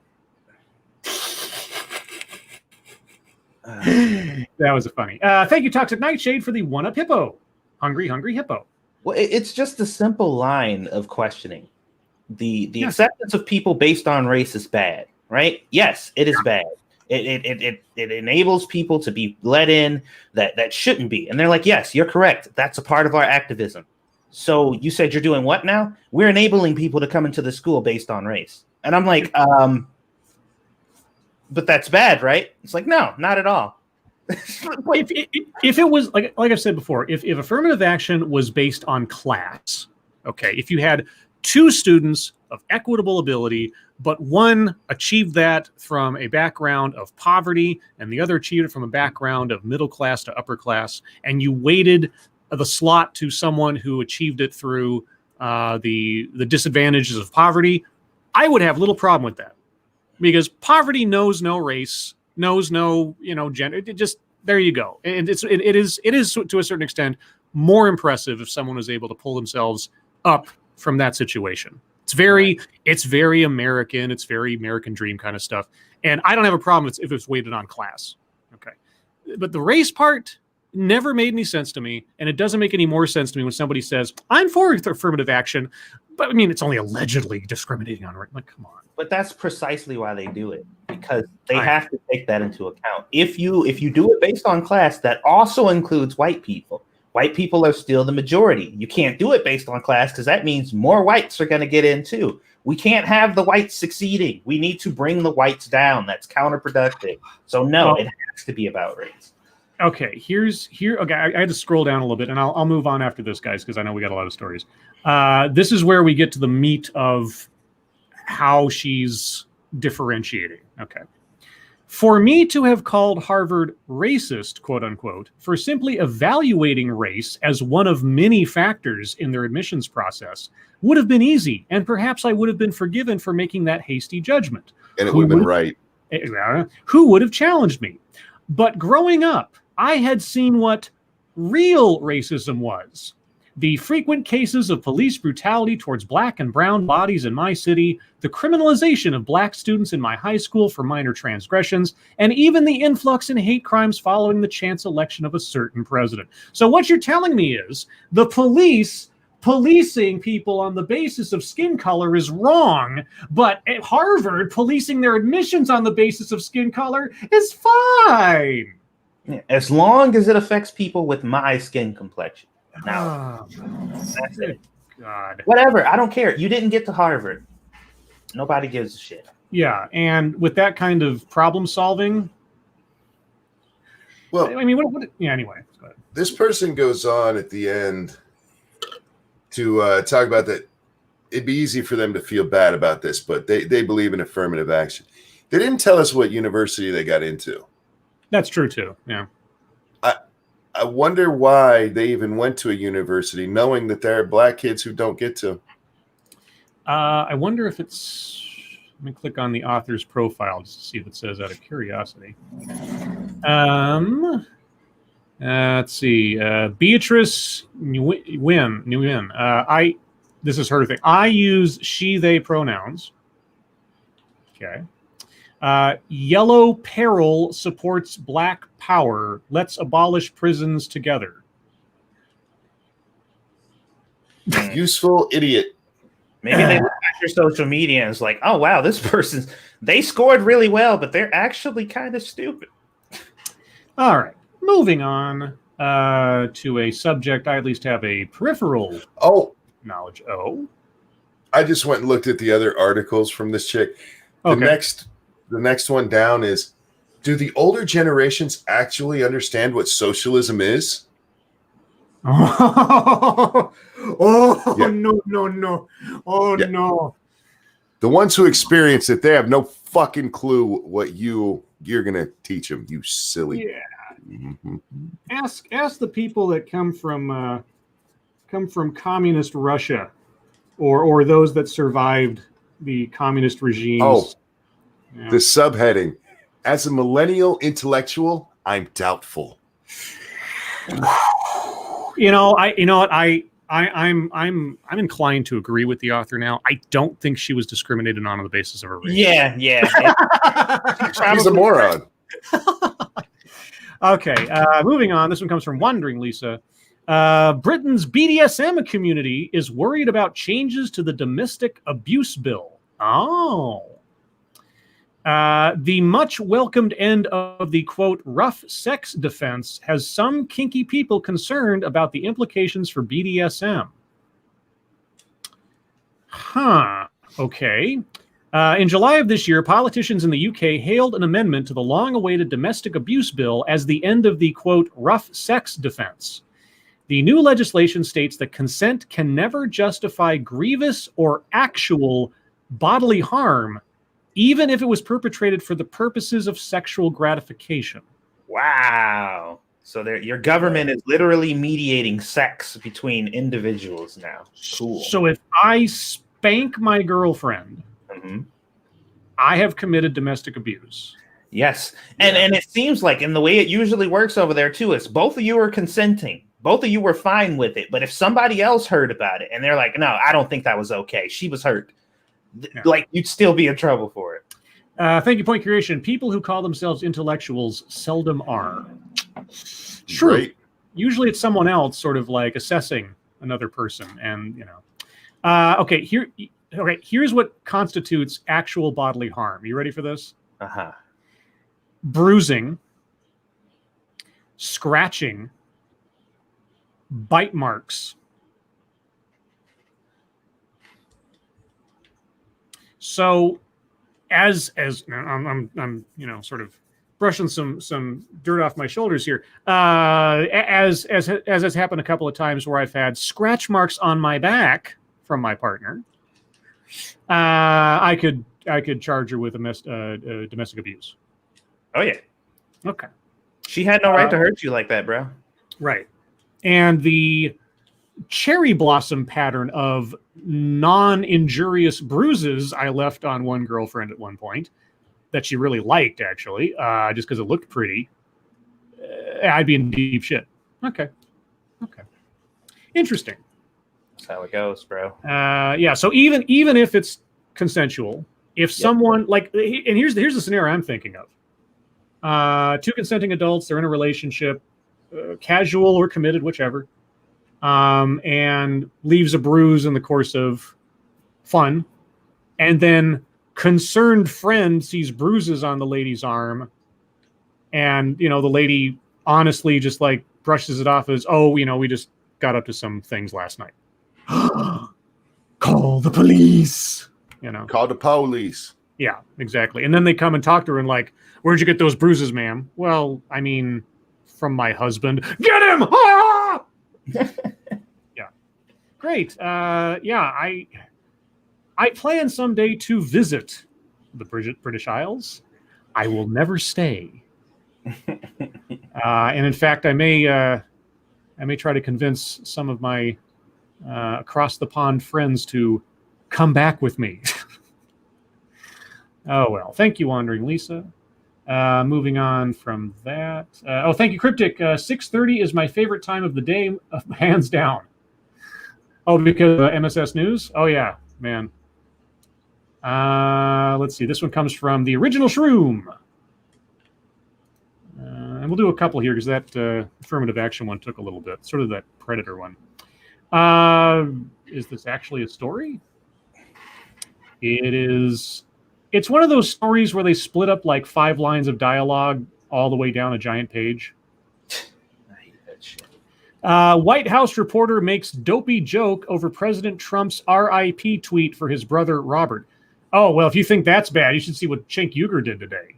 That was funny. Thank you, Toxic Nightshade, for the one-up hippo. Hungry hippo. Well, it's just a simple line of questioning. The acceptance of people based on race is bad, right? Yes, it is bad. It enables people to be let in that shouldn't be. And they're like, yes, you're correct. That's a part of our activism. So you said you're doing what now? We're enabling people to come into the school based on race. And I'm like, but that's bad, right? It's like, no, not at all. if it was like I've said before, if affirmative action was based on class, okay, if you had two students of equitable ability, but one achieved that from a background of poverty and the other achieved it from a background of middle class to upper class, and you weighted the slot to someone who achieved it through the disadvantages of poverty, I would have little problem with that, because poverty knows no race, knows no gender. It just, there you go. And it is to a certain extent more impressive if someone was able to pull themselves up from that situation. It's very American. It's very American dream kind of stuff. And I don't have a problem if it's weighted on class. Okay. But the race part never made any sense to me. And it doesn't make any more sense to me when somebody says, I'm for affirmative action, but I mean, it's only allegedly discriminating on race. Like, come on. But that's precisely why they do it, because they have to take that into account. If you do it based on class, that also includes white people. White people are still the majority. You can't do it based on class, because that means more whites are going to get in too. We can't have the whites succeeding. We need to bring the whites down. That's counterproductive. So no, it has to be about race. Okay, okay, I had to scroll down a little bit, and I'll move on after this, guys, because I know we got a lot of stories. This is where we get to the meat of how she's differentiating. Okay. For me to have called Harvard racist, quote unquote, for simply evaluating race as one of many factors in their admissions process would have been easy, and perhaps I would have been forgiven for making that hasty judgment. And it would have been right. Who would have challenged me? But growing up, I had seen what real racism was. The frequent cases of police brutality towards black and brown bodies in my city, the criminalization of black students in my high school for minor transgressions, and even the influx in hate crimes following the chance election of a certain president. So what you're telling me is the police policing people on the basis of skin color is wrong, but at Harvard, policing their admissions on the basis of skin color is fine. As long as it affects people with my skin complexion. Now, that's it. God. Whatever. I don't care. You didn't get to Harvard. Nobody gives a shit. Yeah, and with that kind of problem solving, well, I mean, yeah. Anyway, go ahead. This person goes on at the end to talk about that. It'd be easy for them to feel bad about this, but they believe in affirmative action. They didn't tell us what university they got into. That's true too. Yeah. I wonder why they even went to a university knowing that there are black kids who don't get to. I wonder if it's, let me click on the author's profile just to see if it says, out of curiosity. Let's see. Beatrice Nguyen. This is her thing. I use she, they pronouns. Okay. Yellow Peril supports Black Power. Let's abolish prisons together. Useful idiot. Maybe they look at your social media and it's like, oh, wow, this person, they scored really well, but they're actually kind of stupid. All right, moving on. to a subject I at least have a peripheral knowledge. Oh, I just went and looked at the other articles from this chick. The next one down is, do the older generations actually understand what socialism is? Oh, Yeah. no. Oh, Yeah. no. The ones who experience it, they have no fucking clue what you're going to teach them, you silly. Yeah. Mm-hmm. Ask the people that come from communist Russia or those that survived the communist regimes. Oh, yeah. The subheading, as a millennial intellectual, I'm doubtful. I'm inclined to agree with the author now. I don't think she was discriminated on the basis of her race. Yeah. She's a moron. Okay, moving on. This one comes from Wandering Lisa. Britain's BDSM community is worried about changes to the domestic abuse bill. Oh. The much welcomed end of the, quote, rough sex defense has some kinky people concerned about the implications for BDSM. Huh. Okay. In July of this year, politicians in the UK hailed an amendment to the long-awaited domestic abuse bill as the end of the, quote, rough sex defense. The new legislation states that consent can never justify grievous or actual bodily harm, even if it was perpetrated for the purposes of sexual gratification. Wow. So your government is literally mediating sex between individuals now. Cool. So if I spank my girlfriend, I have committed domestic abuse. Yes. And it seems like, in the way it usually works over there too, is both of you are consenting. Both of you were fine with it. But if somebody else heard about it and they're like, no, I don't think that was okay, she was hurt, like, you'd still be in trouble for it. Thank you, Point Curation. People who call themselves intellectuals seldom are. True. Right. Usually it's someone else sort of like assessing another person. And, here's what constitutes actual bodily harm. You ready for this? Bruising, scratching, bite marks. So, as I'm sort of brushing some dirt off my shoulders here. As has happened a couple of times where I've had scratch marks on my back from my partner, I could charge her with domestic abuse. Oh yeah. Okay. She had no right to hurt you like that, bro. Right. And the cherry blossom pattern of non-injurious bruises I left on one girlfriend at one point that she really liked, actually, just because it looked pretty, I'd be in deep shit. Okay. Interesting. That's how it goes, bro. Yeah, so even if it's consensual, if someone, like, and here's the scenario I'm thinking of. Two consenting adults, they're in a relationship, casual or committed, whichever, and leaves a bruise in the course of fun, and then concerned friend sees bruises on the lady's arm, and the lady honestly just like brushes it off as, we just got up to some things last night. Call the police. Call the police. Yeah, exactly. And then they come and talk to her and like, where'd you get those bruises, ma'am? Well, I mean, from my husband. Get him! Ah! Yeah. Great. I plan someday to visit the British Isles. I will never stay. And in fact, I may try to convince some of my across the pond friends to come back with me. Oh, well. Thank you, Wandering Lisa. Moving on from that. Thank you, Cryptic. 6:30 is my favorite time of the day, hands down. Oh, because MSS News? Oh, yeah, man. Let's see. This one comes from the original Shroom. And we'll do a couple here because that affirmative action one took a little bit. Sort of that Predator one. Is this actually a story? It is. It's one of those stories where they split up like 5 lines of dialogue all the way down a giant page. shit. White House reporter makes dopey joke over President Trump's RIP tweet for his brother Robert. Oh, well, if you think that's bad, you should see what Cenk Uygur did today.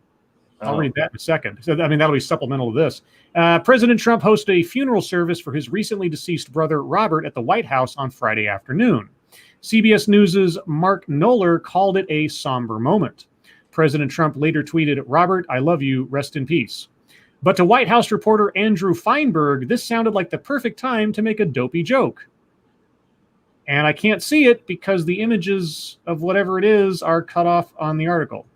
I'll read that in a second. So, I mean, that'll be supplemental to this. President Trump hosted a funeral service for his recently deceased brother Robert at the White House on Friday afternoon. CBS News' Mark Knoller called it a somber moment. President Trump later tweeted, "Robert, I love you. Rest in peace." But to White House reporter Andrew Feinberg, this sounded like the perfect time to make a dopey joke. And I can't see it because the images of whatever it is are cut off on the article.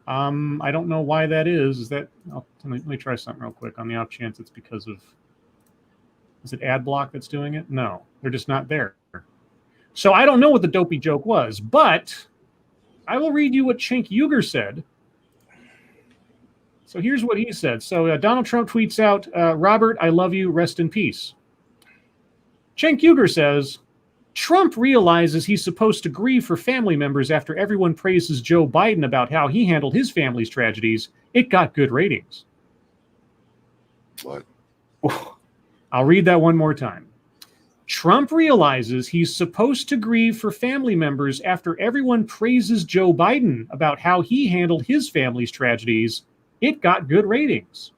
I don't know why that is. Is that? Let me try something real quick on the off chance it's because of. Is it ad block that's doing it? No, they're just not there. So I don't know what the dopey joke was, but I will read you what Cenk Uygur said. So here's what he said. So Donald Trump tweets out, "Robert, I love you. Rest in peace." Cenk Uygur says, "Trump realizes he's supposed to grieve for family members after everyone praises Joe Biden about how he handled his family's tragedies. It got good ratings." What? I'll read that one more time. Trump realizes he's supposed to grieve for family members after everyone praises Joe Biden about how he handled his family's tragedies. It got good ratings.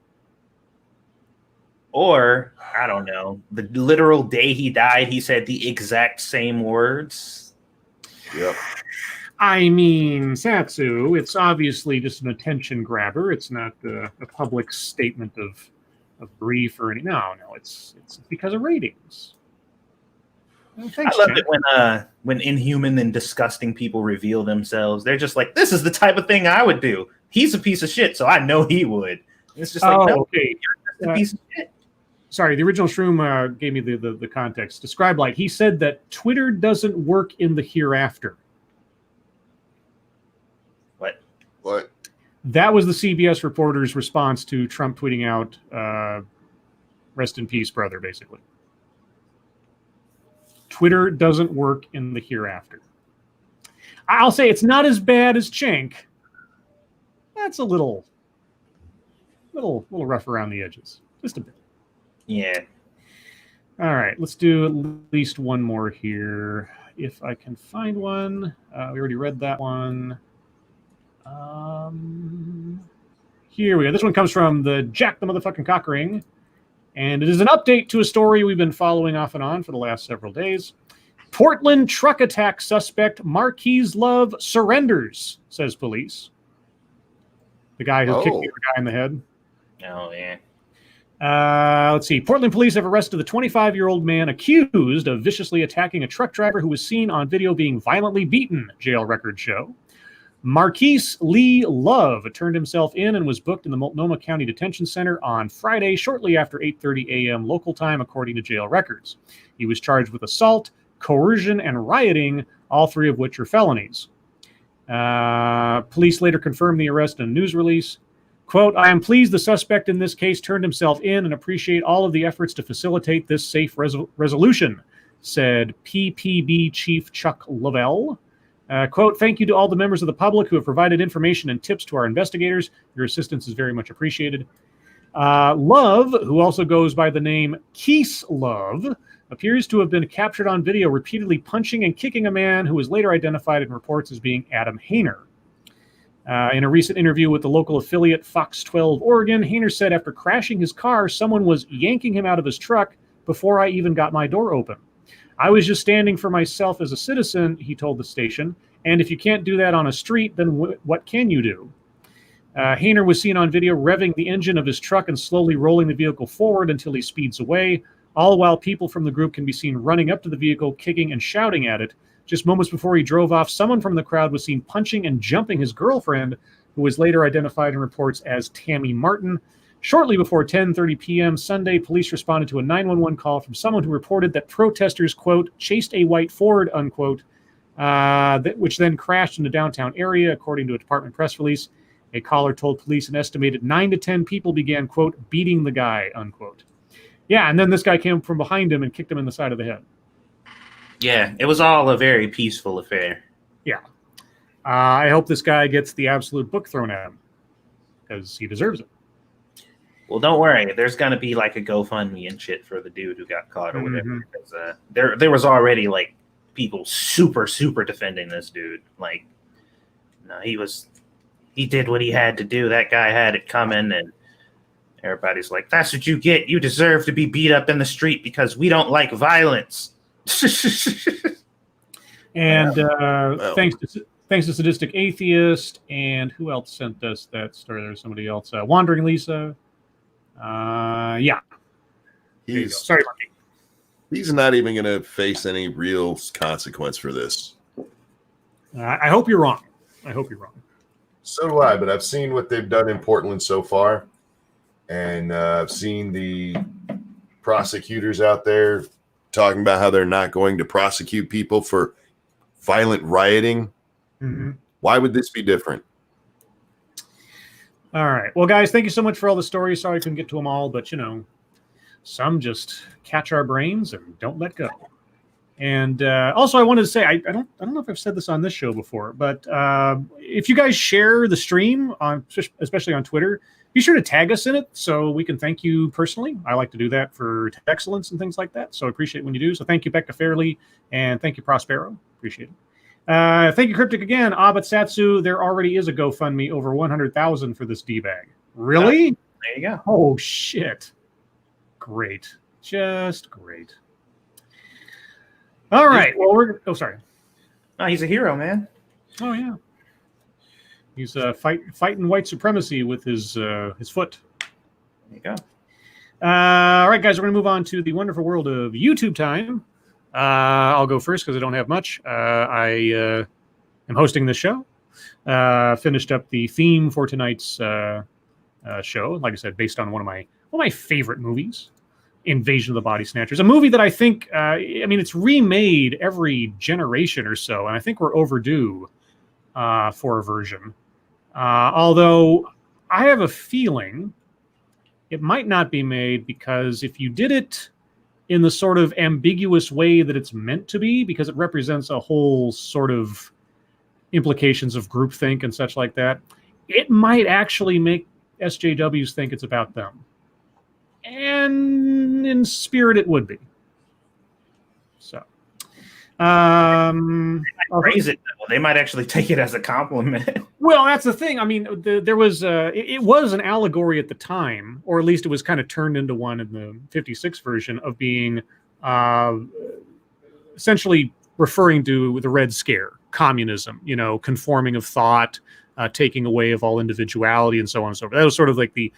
Or, I don't know, the literal day he died, he said the exact same words. Yep. I mean, Satsu, it's obviously just an attention grabber. It's not a public statement of grief or any. No, it's because of ratings. Well, thanks, I love Cenk. it when inhuman and disgusting people reveal themselves. They're just like, this is the type of thing I would do. He's a piece of shit, so I know he would. It's just like, no, okay. You're just a piece of shit. Sorry, the original Shroom gave me the context. To Scribe Light, he said that Twitter doesn't work in the hereafter. What? That was the CBS reporter's response to Trump tweeting out, "Rest in peace, brother," basically. Twitter doesn't work in the hereafter. I'll say it's not as bad as Cenk. That's a little rough around the edges. Just a bit. Yeah. All right, let's do at least one more here. If I can find one. We already read that one. Here we go. This one comes from the Jack the Motherfucking Cockring. And it is an update to a story we've been following off and on for the last several days. Portland truck attack suspect Marquise Love surrenders, says police. The guy who kicked the other guy in the head. Oh, yeah. Let's see. Portland police have arrested the 25-year-old man accused of viciously attacking a truck driver who was seen on video being violently beaten, jail records show. Marquise Lee Love turned himself in and was booked in the Multnomah County Detention Center on Friday, shortly after 8:30 a.m. local time, according to jail records. He was charged with assault, coercion, and rioting, all three of which are felonies. Police later confirmed the arrest in a news release. Quote, "I am pleased the suspect in this case turned himself in and appreciate all of the efforts to facilitate this safe resolution," said PPB Chief Chuck Lavelle. Quote, "Thank you to all the members of the public who have provided information and tips to our investigators. Your assistance is very much appreciated." Love, who also goes by the name Keese Love, appears to have been captured on video repeatedly punching and kicking a man who was later identified in reports as being Adam Hayner. In a recent interview with the local affiliate Fox 12 Oregon, Hayner said after crashing his car, someone was yanking him out of his truck before I even got my door open. "I was just standing for myself as a citizen," he told the station, "and if you can't do that on a street, then what can you do?" Hayner was seen on video revving the engine of his truck and slowly rolling the vehicle forward until he speeds away, all while people from the group can be seen running up to the vehicle, kicking and shouting at it. Just moments before he drove off, someone from the crowd was seen punching and jumping his girlfriend, who was later identified in reports as Tammy Martin. Shortly before 10:30 p.m. Sunday, police responded to a 911 call from someone who reported that protesters, quote, "chased a white Ford," unquote, which then crashed in the downtown area, according to a department press release. A caller told police an estimated 9 to 10 people began, quote, "beating the guy," unquote. Yeah, and then this guy came from behind him and kicked him in the side of the head. Yeah, it was all a very peaceful affair. Yeah. I hope this guy gets the absolute book thrown at him because he deserves it. Well, don't worry. There's gonna be like a GoFundMe and shit for the dude who got caught or whatever. Because, there was already like people super defending this dude. Like, no, he did what he had to do. That guy had it coming, and everybody's like, "That's what you get. You deserve to be beat up in the street because we don't like violence." And thanks to Sadistic Atheist, and who else sent us that story? There's somebody else. Wandering Lisa. Yeah. Sorry, Monkey. He's not even going to face any real consequence for this. I hope you're wrong. So do I, but I've seen what they've done in Portland so far, and I've seen the prosecutors out there talking about how they're not going to prosecute people for violent rioting. Mm-hmm. Why would this be different? All right. Well, guys, thank you so much for all the stories. Sorry I couldn't get to them all, but some just catch our brains and don't let go. And also, I wanted to say, I don't know if I've said this on this show before, but if you guys share the stream especially on Twitter, be sure to tag us in it so we can thank you personally. I like to do that for excellence and things like that. So I appreciate when you do. So thank you, Becca Fairley, and thank you, Prospero. Appreciate it. Thank you, Cryptic, again. But Satsu, there already is a GoFundMe over 100,000 for this D-bag. Really? There you go. Oh, shit. Great. Just great. All right. Well, sorry. Oh, he's a hero, man. Oh, yeah. He's fighting white supremacy with his foot. There you go. All right, guys, we're going to move on to the wonderful world of YouTube time. I'll go first because I don't have much. I am hosting this show. Finished up the theme for tonight's show. Like I said, based on one of my favorite movies, Invasion of the Body Snatchers. A movie that I think, it's remade every generation or so, and I think we're overdue for a version. Although I have a feeling it might not be made because if you did it in the sort of ambiguous way that it's meant to be, because it represents a whole sort of implications of groupthink and such like that, it might actually make SJWs think it's about them. And in spirit, it would be. So. Praise it. They might actually take it as a compliment. Well, that's the thing. I mean, there was it was an allegory at the time, or at least it was kind of turned into one in the 56 version of being essentially referring to the Red Scare, communism, conforming of thought, taking away of all individuality, and so on and so forth. That was sort of like the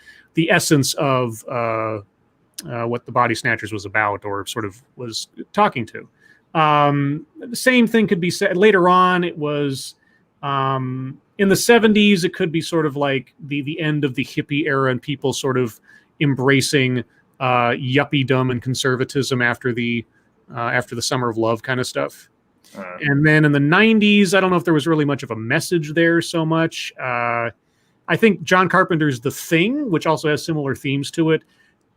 essence of what the Body Snatchers was about, or sort of was talking to. The same thing could be said later on. It was in the 70s. It could be sort of like the end of the hippie era and people sort of embracing yuppiedom and conservatism after the Summer of Love kind of stuff. And then in the 90s, I don't know if there was really much of a message there so much. I think John Carpenter's The Thing, which also has similar themes to it,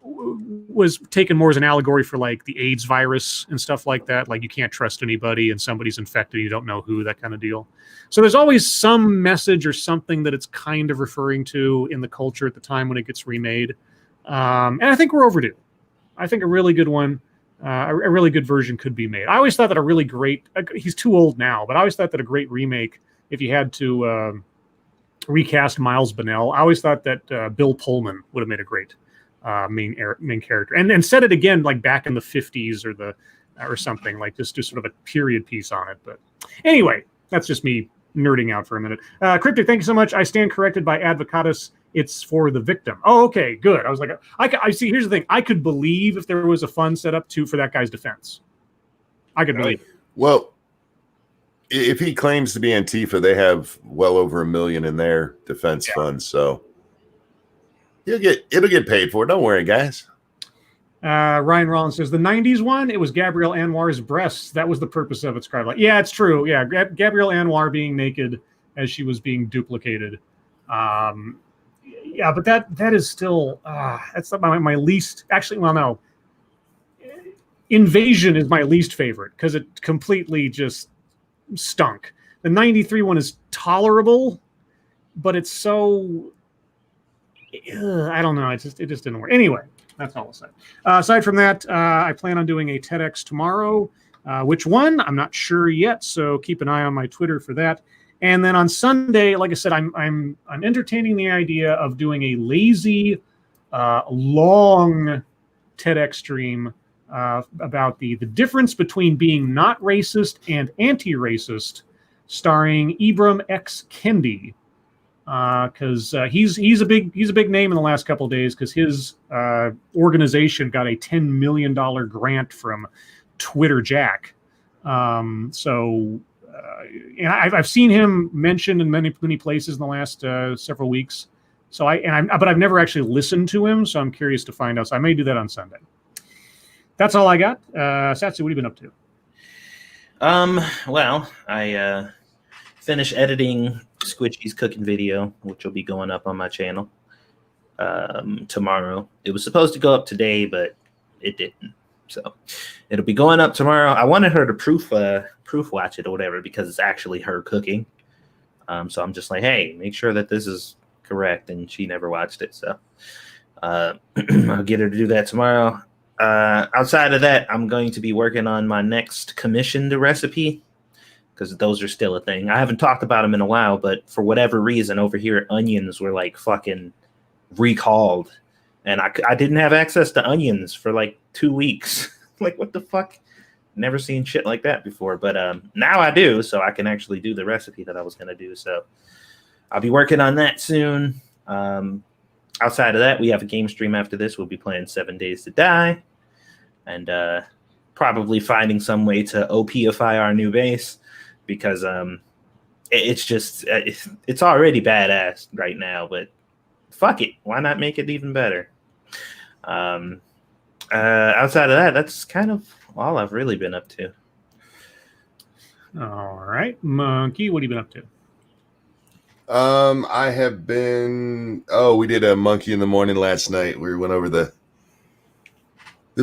was taken more as an allegory for like the AIDS virus and stuff like that. Like you can't trust anybody and somebody's infected, you don't know who, that kind of deal. So there's always some message or something that it's kind of referring to in the culture at the time when it gets remade. And I think we're overdue. I think a really good one, a really good version could be made. I always thought that a really great, he's too old now, but I always thought that a great remake, if you had to recast Miles Bennell, I always thought that Bill Pullman would have made a great main character, and set it again like back in the 50s or something, like just do sort of a period piece on it. But anyway, that's just me nerding out for a minute. Cryptic, thank you so much. I stand corrected by Advocatus. It's for the victim. Oh, okay, good. I was like, I see. Here's the thing. I could believe if there was a fund set up for that guy's defense. I could believe it. Well, if he claims to be Antifa, they have well over $1 million in their defense fund, so it'll get paid for. Don't worry, guys. Ryan Rollins says the 90s one, it was Gabrielle Anwar's breasts. That was the purpose of it, Scribe. Like, yeah, it's true. Yeah, Gabrielle Anwar being naked as she was being duplicated. Yeah, but that is still that's my least. Actually, well, no. Invasion is my least favorite because it completely just stunk. The 93 one is tolerable, but it's so I don't know. It just didn't work. Anyway, that's all I'll say. Aside from that, I plan on doing a TEDx tomorrow. Which one? I'm not sure yet. So keep an eye on my Twitter for that. And then on Sunday, like I said, I'm entertaining the idea of doing a lazy, long TEDx stream about the difference between being not racist and anti-racist, starring Ibram X. Kendi. Because he's a big name in the last couple of days because his organization got a $10 million grant from Twitter Jack. And I've seen him mentioned in many places in the last several weeks. So but I've never actually listened to him, so I'm curious to find out. So I may do that on Sunday. That's all I got. Satsu, what have you been up to? Well, I finished editing Squidgy's cooking video, which will be going up on my channel tomorrow. It was supposed to go up today, but it didn't. So it'll be going up tomorrow. I wanted her to proof watch it or whatever because it's actually her cooking. So I'm just like, hey, make sure that this is correct, and she never watched it. So I'll get her to do that tomorrow. Outside of that, I'm going to be working on my next commissioned recipe because those are still a thing. I haven't talked about them in a while, but for whatever reason over here, onions were like fucking recalled. And I didn't have access to onions for like 2 weeks. Like, what the fuck? Never seen shit like that before. But now I do, so I can actually do the recipe that I was going to do. So I'll be working on that soon. Outside of that, we have a game stream after this. We'll be playing 7 Days to Die. And probably finding some way to OP-ify our new base. Because it's already badass right now, but fuck it, why not make it even better? Outside of that, that's kind of all I've really been up to. All right, Monkey, what have you been up to? I have been. Oh, we did a Monkey in the Morning last night. We went over the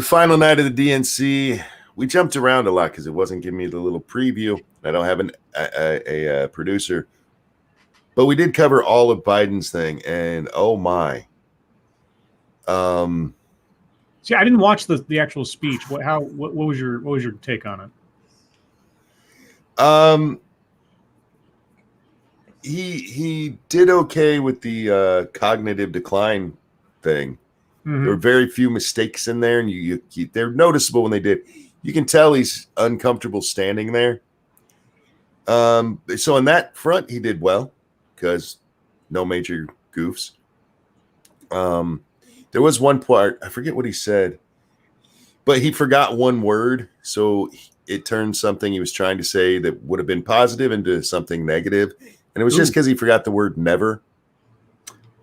final night of the DNC. We jumped around a lot because it wasn't giving me the little preview. I don't have a producer, but we did cover all of Biden's thing, and oh my. See, I didn't watch the actual speech. What was your take on it? He did okay with the cognitive decline thing. Mm-hmm. There were very few mistakes in there, and they're noticeable when they did. You can tell he's uncomfortable standing there. So on that front, he did well because no major goofs. There was one part, I forget what he said, but he forgot one word. So it turned something he was trying to say that would have been positive into something negative. And it was just because he forgot the word never.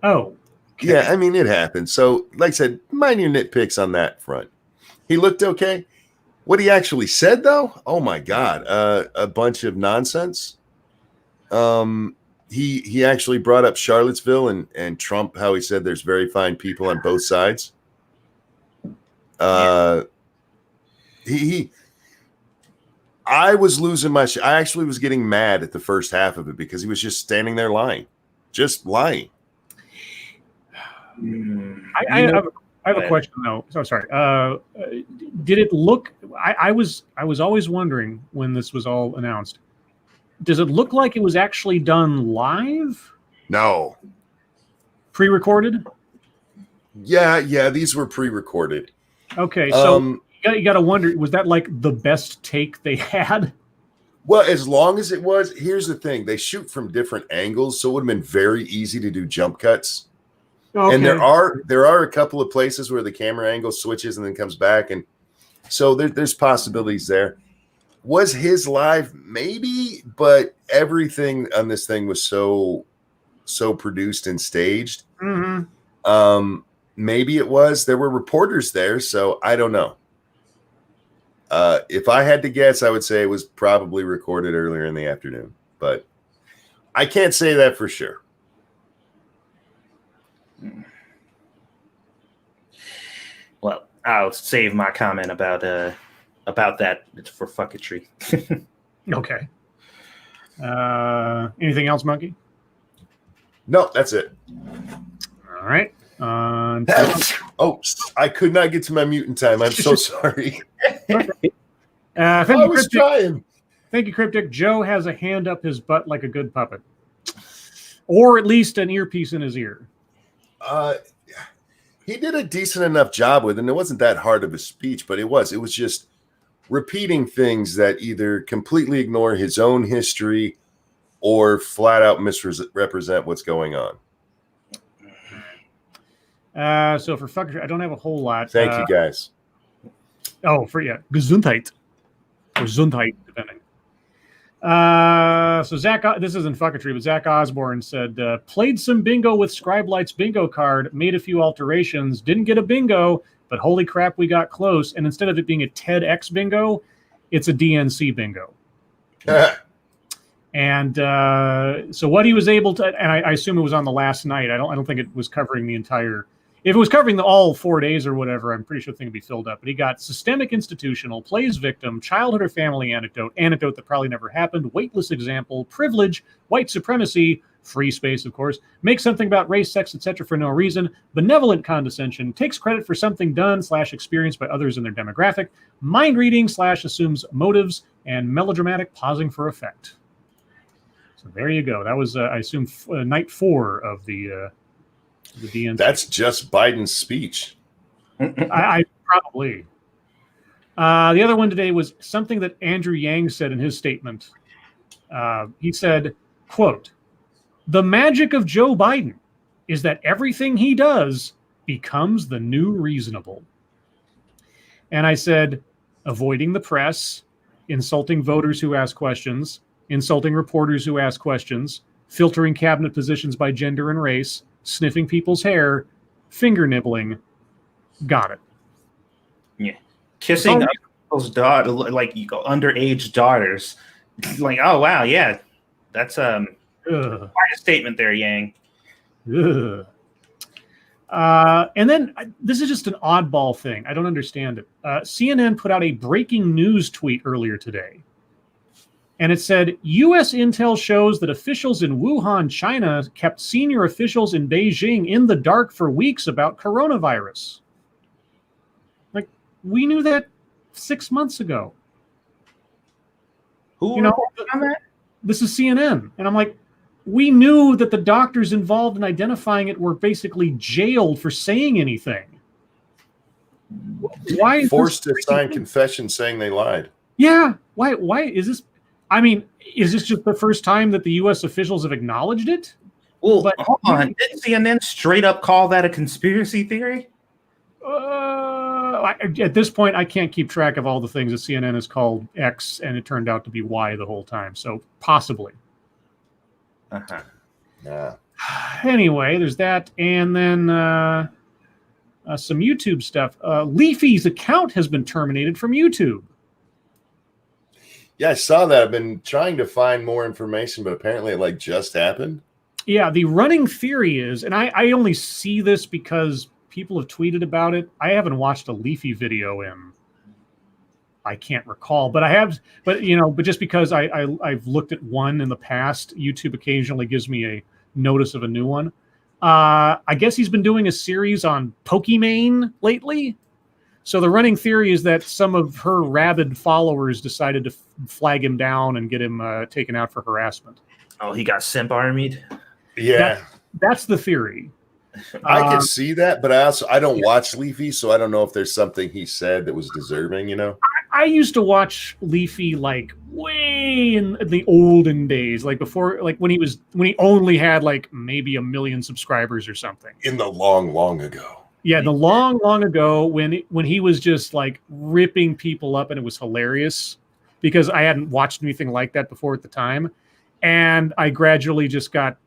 Oh, okay. Yeah. I mean, it happened. So like I said, mind your nitpicks on that front. He looked okay. What he actually said, though, oh my God, a bunch of nonsense. He actually brought up Charlottesville and Trump, how he said there's very fine people on both sides. I was losing my I actually was getting mad at the first half of it because he was just standing there lying. Just lying. I have a question though. So sorry. Did it look? I was always wondering when this was all announced. Does it look like it was actually done live? No. Pre-recorded? Yeah. These were pre-recorded. Okay, so you got to wonder, was that like the best take they had? Well, as long as it was, here's the thing: they shoot from different angles, so it would have been very easy to do jump cuts. Okay. And there are a couple of places where the camera angle switches and then comes back, and so there's possibilities there. Was his live? Maybe, but everything on this thing was so produced and staged. Mm-hmm. Maybe it was. There were reporters there, so I don't know. If I had to guess, I would say it was probably recorded earlier in the afternoon, but I can't say that for sure. Well, I'll save my comment about that for fucketry. Okay. Anything else, Monkey? No, that's it. All right. Oh, I could not get to my mute in time. I'm so sorry. Thank I you, was Cryptic. trying. Thank you, Cryptic. Joe has a hand up his butt like a good puppet. Or at least an earpiece in his ear. He did a decent enough job with it, and it wasn't that hard of a speech, but it was just repeating things that either completely ignore his own history or flat out misrepresent what's going on. So for fuckers, I don't have a whole lot. Thank you, guys. Oh, Gesundheit. Or Gesundheit, depending. So Zach, this isn't fucketry, but Zach Osborne said, played some bingo with Scribe Light's bingo card, made a few alterations, didn't get a bingo, but holy crap, we got close. And instead of it being a TEDx bingo, it's a DNC bingo. And so what he was able to, and I assume it was on the last night. I don't think it was covering the entire. If it was covering all 4 days or whatever, I'm pretty sure the thing would be filled up. But he got systemic institutional, plays victim, childhood or family anecdote that probably never happened, weightless example, privilege, white supremacy, free space, of course, make something about race, sex, etc. for no reason, benevolent condescension, takes credit for something done / experienced by others in their demographic, mind reading / assumes motives, and melodramatic pausing for effect. So there you go. That was, I assume, night 4 of the DNC. That's just Biden's speech. I probably. The other one today was something that Andrew Yang said in his statement. He said, quote, "The magic of Joe Biden is that everything he does becomes the new reasonable." And I said, avoiding the press, insulting voters who ask questions, insulting reporters who ask questions, filtering cabinet positions by gender and race, sniffing people's hair, finger nibbling. Got it. Yeah. Kissing other people's daughter, like underage daughters. Like, oh, wow, yeah. That's quite a statement there, Yang. And then this is just an oddball thing. I don't understand it. CNN put out a breaking news tweet earlier today. And it said, U.S. intel shows that officials in Wuhan, China, kept senior officials in Beijing in the dark for weeks about coronavirus. Like, we knew that 6 months ago. Who on that? This is CNN. And I'm like, we knew that the doctors involved in identifying it were basically jailed for saying anything. Why is forced to sign confession saying they lied? Yeah. Why is this? I mean, is this just the first time that the U.S. officials have acknowledged it? Well, hold on. Didn't CNN straight up call that a conspiracy theory? At this point, I can't keep track of all the things that CNN has called X, and it turned out to be Y the whole time. So possibly. Uh-huh. Yeah. Anyway, there's that. And then some YouTube stuff. Leafy's account has been terminated from YouTube. Yeah, I saw that. I've been trying to find more information, but apparently it just happened. Yeah, the running theory is, and I only see this because people have tweeted about it. I haven't watched a Leafy video in, I can't recall, but I have, but just because I've looked at one in the past, YouTube occasionally gives me a notice of a new one. I guess he's been doing a series on Pokimane lately. So the running theory is that some of her rabid followers decided to flag him down and get him taken out for harassment. Oh, he got simp armied? Yeah. That's the theory. I can see that, but I don't watch Leafy, so I don't know if there's something he said that was deserving, I used to watch Leafy way in the olden days, before, when he only had maybe 1 million subscribers or something. In the long ago. Yeah, the long ago when he was just ripping people up, and it was hilarious because I hadn't watched anything like that before at the time, and I gradually just got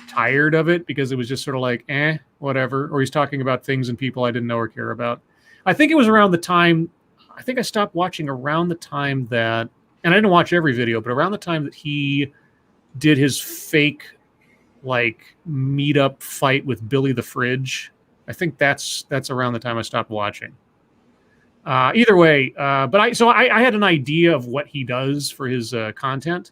tired of it because it was just sort of whatever. Or he's talking about things and people I didn't know or care about. I think it was around the time. I think I stopped watching around the time that, and I didn't watch every video, but around the time that he did his fake meetup fight with Billy the Fridge. I think that's around the time I stopped watching. Either way, but I had an idea of what he does for his content,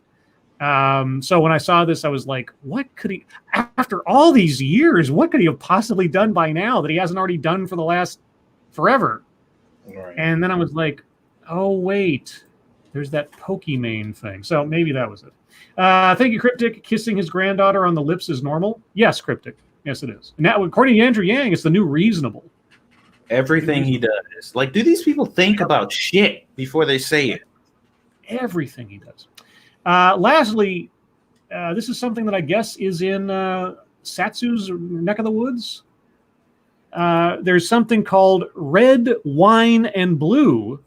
So when I saw this, I was like, what could he, after all these years, what could he have possibly done by now that he hasn't already done for the last forever? Right. And then I was like, oh, wait, there's that Pokimane thing. So maybe that was it. Thank you, Cryptic. Kissing his granddaughter on the lips is normal. Yes, Cryptic. Yes, it is. Now, according to Andrew Yang, it's the new reasonable. Everything he does. Like, do these people think about shit before they say it? Everything he does. Lastly, this is something that I guess is in Satsu's neck of the woods. There's something called Red, Wine, and Blue.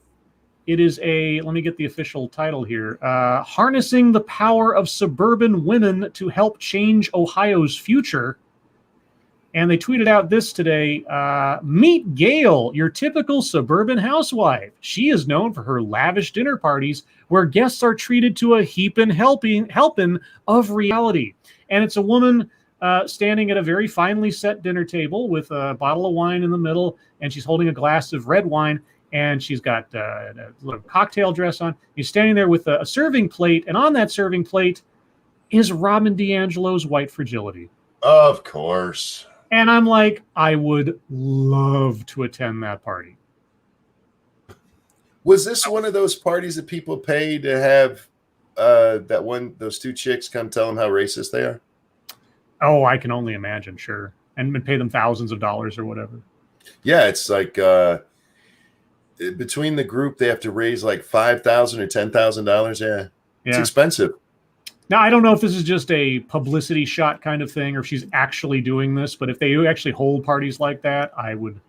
It is let me get the official title here, Harnessing the Power of Suburban Women to Help Change Ohio's Future. And they tweeted out this today. Meet Gail, your typical suburban housewife. She is known for her lavish dinner parties where guests are treated to a heapin' helping of reality. And it's a woman standing at a very finely set dinner table with a bottle of wine in the middle, and she's holding a glass of red wine, and she's got a little cocktail dress on. He's standing there with a serving plate, and on that serving plate is Robin DiAngelo's White Fragility. Of course. And I'm like, I would love to attend that party. Was this one of those parties that people pay to have those two chicks come tell them how racist they are? Oh, I can only imagine, sure. And pay them thousands of dollars or whatever. Yeah, it's like between the group, they have to raise like $5,000 or $10,000. Yeah, it's expensive. Now, I don't know if this is just a publicity shot kind of thing or if she's actually doing this, but if they actually hold parties like that, I would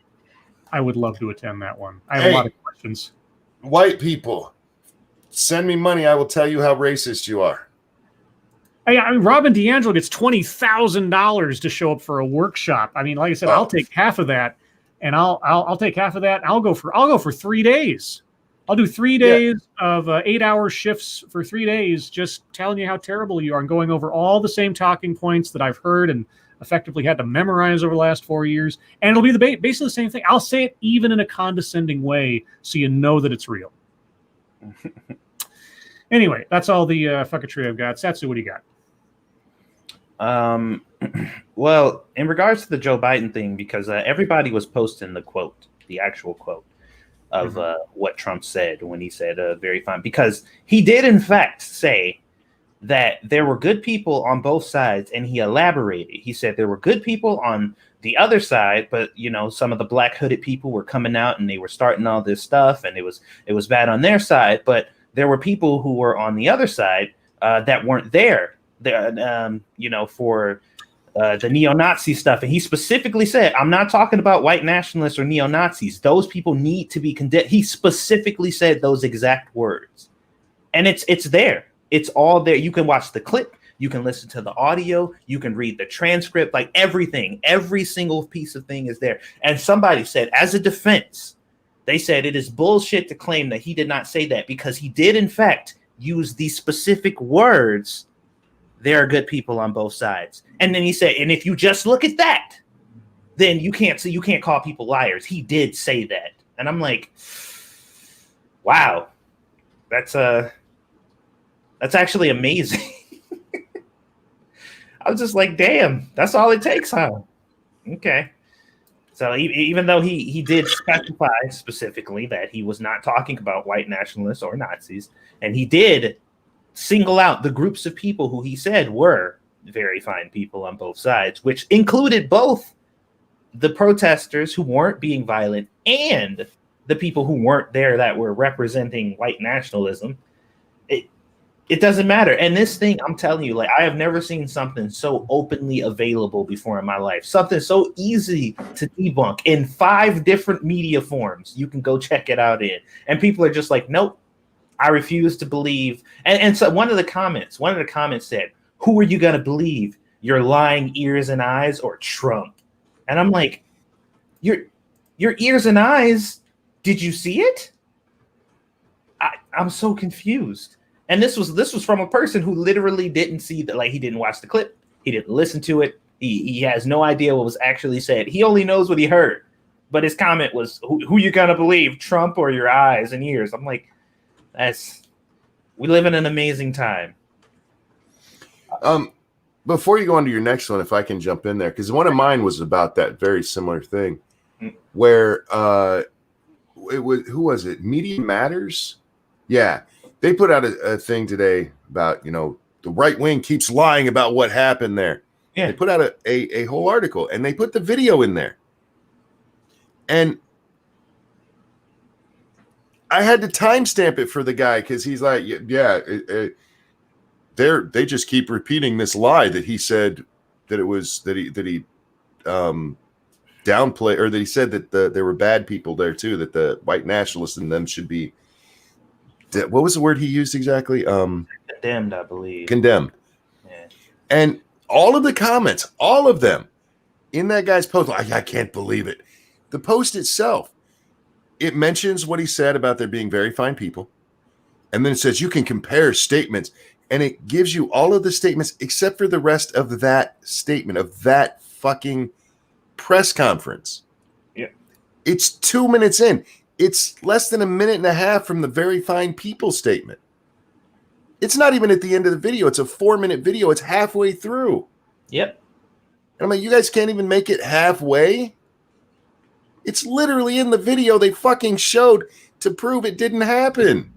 love to attend that one. I have a lot of questions. White people, send me money. I will tell you how racist you are. I mean, Robin DiAngelo gets $20,000 to show up for a workshop. I mean, like I said, I'll take half of that, and I'll take half of that. And I'll go for 3 days. I'll do 3 days of 8-hour shifts for 3 days, just telling you how terrible you are and going over all the same talking points that I've heard and effectively had to memorize over the last 4 years. And it'll be basically the same thing. I'll say it even in a condescending way so you know that it's real. Anyway, that's all the fuckatry I've got. Satsu, what do you got? Well, in regards to the Joe Biden thing, because everybody was posting the actual quote of what Trump said when he said very fine, because he did in fact say that there were good people on both sides, and he elaborated. He said there were good people on the other side, but some of the black hooded people were coming out and they were starting all this stuff, and it was bad on their side, but there were people who were on the other side that weren't there for the neo-Nazi stuff. And he specifically said, I'm not talking about white nationalists or neo-Nazis. Those people need to be condemned. He specifically said those exact words. And it's there. It's all there. You can watch the clip. You can listen to the audio. You can read the transcript. Like everything, every single piece of thing is there. And somebody said, as a defense, they said it is bullshit to claim that he did not say that, because he did, in fact, use these specific words. There are good people on both sides. And then he said, and if you just look at that, then you can't call people liars. He did say that. And I'm like, wow, that's actually amazing. I was just like, damn, that's all it takes, huh? Okay. So even though he did specify specifically that he was not talking about white nationalists or Nazis, and he did single out the groups of people who he said were very fine people on both sides, which included both the protesters who weren't being violent and the people who weren't there that were representing white nationalism. It doesn't matter. And this thing, I'm telling you, like, I have never seen something so openly available before in my life. Something so easy to debunk in 5 different media forms. You can go check it out in. And people are just like, nope, I refuse to believe. And so one of the comments said, who are you going to believe? Your lying ears and eyes or Trump? And I'm like, your ears and eyes, did you see it? I'm so confused. And this was from a person who literally didn't see that, like, he didn't watch the clip. He didn't listen to it. He has no idea what was actually said. He only knows what he heard. But his comment was, who you gonna believe, Trump or your eyes and ears? I'm like, we live in an amazing time. Before you go on to your next one, if I can jump in there, because one of mine was about that very similar thing, where it was, who was it? Media Matters. Yeah, they put out a thing today about, the right wing keeps lying about what happened there. Yeah. They put out a whole article, and they put the video in there. And I had to timestamp it for the guy because he's like, they just keep repeating this lie that he said that it was that he downplay, or that he said that there were bad people there too, that the white nationalists in them should be. What was the word he used exactly? Condemned, I believe. Condemned. Yeah. And all of the comments, all of them in that guy's post, I can't believe it. The post itself, it mentions what he said about there being very fine people. And then it says you can compare statements, and it gives you all of the statements except for the rest of that statement, of that fucking press conference. Yeah. It's 2 minutes in. It's less than a minute and a half from the very fine people statement. It's not even at the end of the video. It's a 4-minute video. It's halfway through. Yep. And I'm like, you guys can't even make it halfway? It's literally in the video they fucking showed to prove it didn't happen.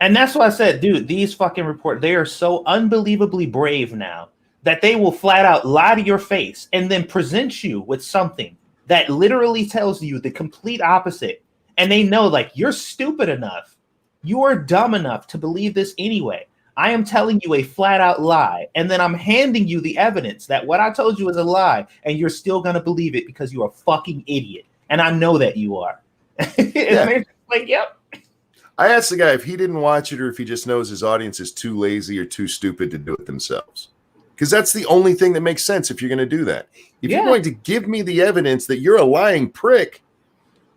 And that's why I said, dude, these fucking reports, they are so unbelievably brave now that they will flat out lie to your face and then present you with something that literally tells you the complete opposite. And they know, like, you're stupid enough. You are dumb enough to believe this anyway. I am telling you a flat out lie. And then I'm handing you the evidence that what I told you is a lie. And you're still going to believe it because you're a fucking idiot. And I know that you are. Yeah. Like, yep. I asked the guy if he didn't watch it or if he just knows his audience is too lazy or too stupid to do it themselves. Because that's the only thing that makes sense if you're going to do that. If you're going to give me the evidence that you're a lying prick,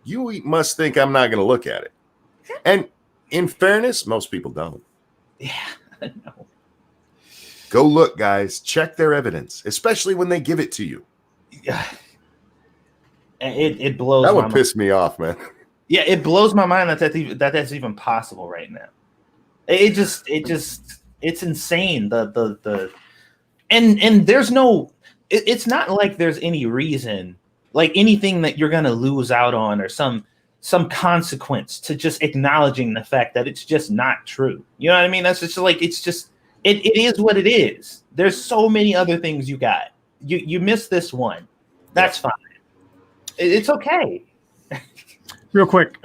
you must think I'm not going to look at it. And in fairness, most people don't. Yeah, I know. Go look, guys. Check their evidence, especially when they give it to you. Yeah. It blows that my one pissed me off, man. Yeah, it blows my mind that's even possible right now. It's insane. And there's no, it's not like there's any reason, like anything that you're gonna lose out on or some consequence to just acknowledging the fact that it's just not true. You know what I mean? That's just like, it is what it is. There's so many other things you got. You missed this one. That's fine. It's okay. Real quick.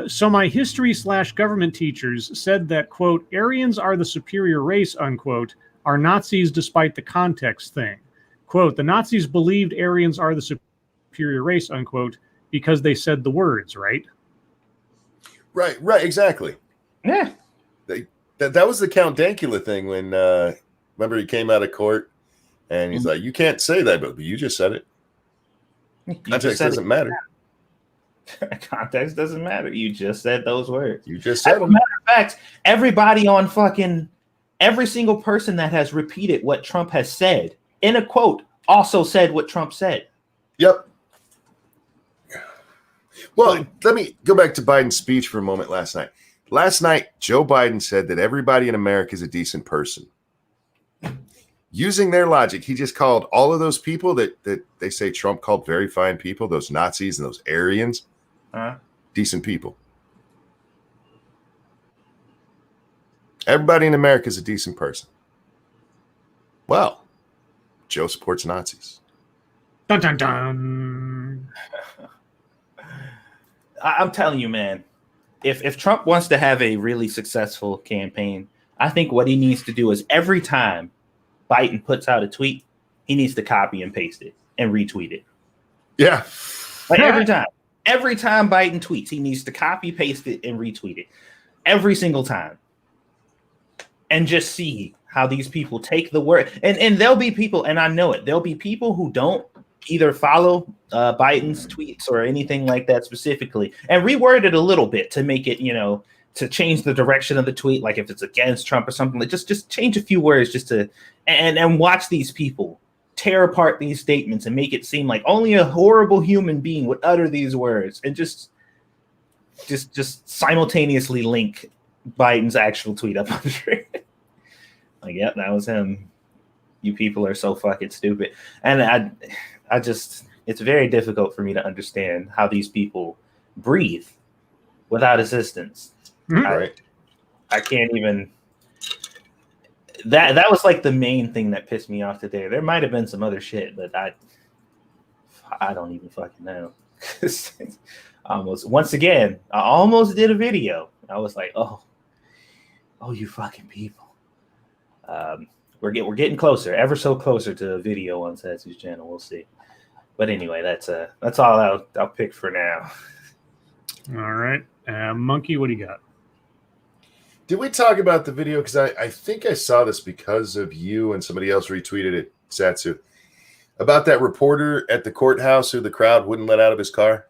So my history/government teachers said that, quote, Aryans are the superior race, unquote, are Nazis despite the context thing. Quote, the Nazis believed Aryans are the superior race, unquote, because they said the words, right? Right, exactly. Yeah. That was the Count Dankula thing when, remember he came out of court and he's like, you can't say that, but you just said it. Context doesn't matter. Context doesn't matter. You just said those words. You just said them. As a matter of fact, everybody on every single person that has repeated what Trump has said in a quote also said what Trump said. Yep. Well, let me go back to Biden's speech for a moment last night. Last night, Joe Biden said that everybody in America is a decent person. Using their logic, he just called all of those people that they say Trump called very fine people, those Nazis and those Aryans, decent people. Everybody in America is a decent person. Well, Joe supports Nazis. Dun, dun, dun. I'm telling you, man, if Trump wants to have a really successful campaign, I think what he needs to do is every time Biden puts out a tweet, he needs to copy and paste it and retweet it. Yeah. Like every time Biden tweets, he needs to copy, paste it, and retweet it. Every single time. And just see how these people take the word. And there'll be people, and I know it, there'll be people who don't either follow Biden's tweets or anything like that specifically, and reword it a little bit to make it, to change the direction of the tweet. Like if it's against Trump or something, like just change a few words just to, and watch these people tear apart these statements and make it seem like only a horrible human being would utter these words, and just simultaneously link Biden's actual tweet up under it. Like, yep, that was him. You people are so fucking stupid. And I just, it's very difficult for me to understand how these people breathe without assistance. Right. I can't even. That was like the main thing that pissed me off today. There might have been some other shit, but I don't even fucking know. Once again, I almost did a video. I was like, oh, you fucking people. We're getting closer, ever so closer to a video on Satsu's channel. We'll see. But anyway, that's all I'll pick for now. All right, Monkey, what do you got? Did we talk about the video? Because I think I saw this because of you and somebody else retweeted it, Satsu, about that reporter at the courthouse who the crowd wouldn't let out of his car.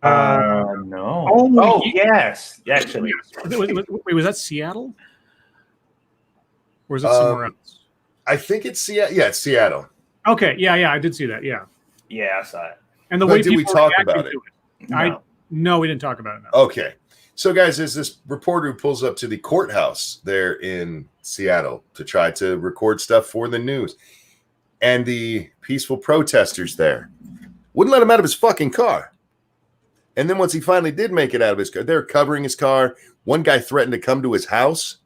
No. Oh, yes, actually. Wait, was that Seattle? Or is it somewhere else? I think it's Seattle. Yeah, it's Seattle. Okay, yeah, I did see that. Yeah, I saw it. And the But way did we people talk reacted about it? to it. No, we didn't talk about it. No. Okay. So, guys, there's this reporter who pulls up to the courthouse there in Seattle to try to record stuff for the news. And the peaceful protesters there wouldn't let him out of his fucking car. And then once he finally did make it out of his car, they're covering his car. One guy threatened to come to his house.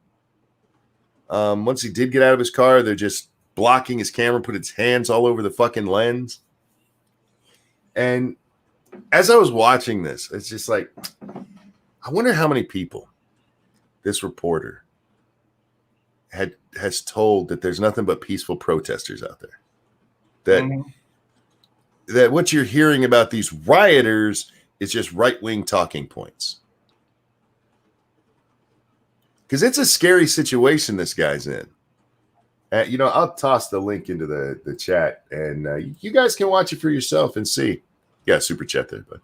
Once he did get out of his car, they're just blocking his camera, put his hands all over the fucking lens. And as I was watching this, it's just like, I wonder how many people this reporter has told that there's nothing but peaceful protesters out there. That what you're hearing about these rioters is just right-wing talking points. Because it's a scary situation this guy's in. I'll toss the link into the chat, and you guys can watch it for yourself and see. Yeah, super chat there, but.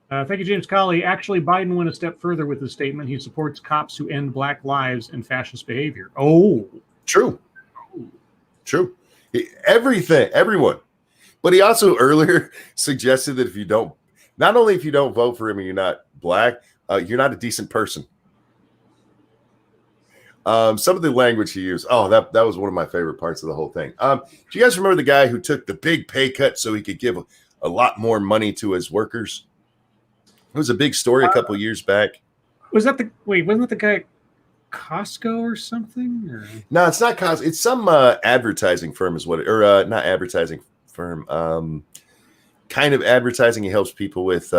Thank you, James Colley. Actually, Biden went a step further with his statement. He supports cops who end black lives and fascist behavior. Oh, true. Everyone. But he also earlier suggested that if you don't vote for him and you're not black, you're not a decent person. Some of the language he used. Oh, that was one of my favorite parts of the whole thing. Do you guys remember the guy who took the big pay cut so he could give a lot more money to his workers? It was a big story a couple years back. Wasn't that the guy at Costco or something? Or? No, it's not Costco. It's some advertising firm not advertising firm. Kind of advertising. He helps people with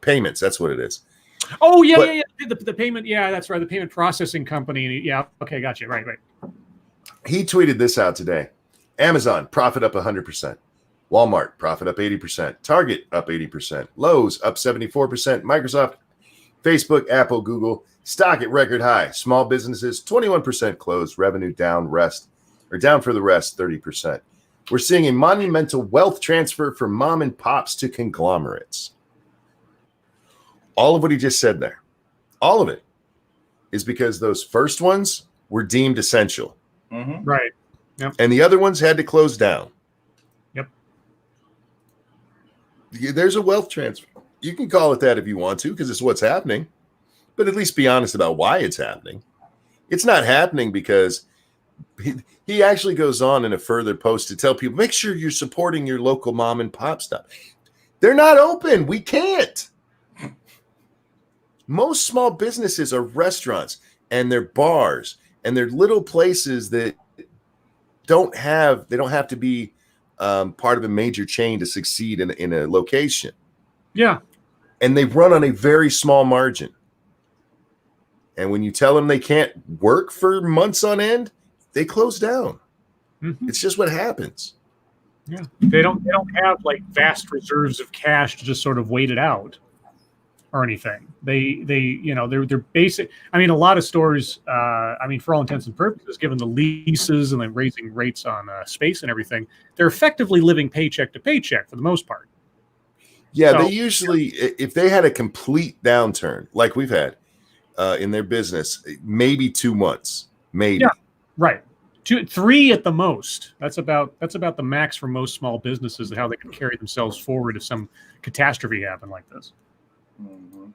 payments. That's what it is. Oh, yeah. The payment. Yeah, that's right. The payment processing company. Yeah. Okay. Gotcha. Right. He tweeted this out today. Amazon, profit up 100%. Walmart, profit up 80%. Target, up 80%. Lowe's, up 74%. Microsoft, Facebook, Apple, Google, stock at record high. Small businesses, 21% closed. Revenue down for the rest, 30%. We're seeing a monumental wealth transfer from mom and pops to conglomerates. All of what he just said there, all of it, is because those first ones were deemed essential. Mm-hmm. Right. Yep. And the other ones had to close down. Yep. There's a wealth transfer. You can call it that if you want to, because it's what's happening. But at least be honest about why it's happening. It's not happening because he actually goes on in a further post to tell people, make sure you're supporting your local mom and pop stuff. They're not open. We can't. Most small businesses are restaurants and they're bars and they're little places that don't have to be part of a major chain to succeed in a location. Yeah. And they run on a very small margin. And when you tell them they can't work for months on end, they close down. Mm-hmm. It's just what happens. Yeah. They don't have like vast reserves of cash to just sort of wait it out or anything. They're basic. I mean, a lot of stores, for all intents and purposes, given the leases and then raising rates on space and everything, they're effectively living paycheck to paycheck for the most part. Yeah, they usually, if they had a complete downturn like we've had in their business, maybe 2 months, maybe. Yeah, right. 2, 3 at the most. That's about the max for most small businesses, how they can carry themselves forward if some catastrophe happened like this. Mm-hmm.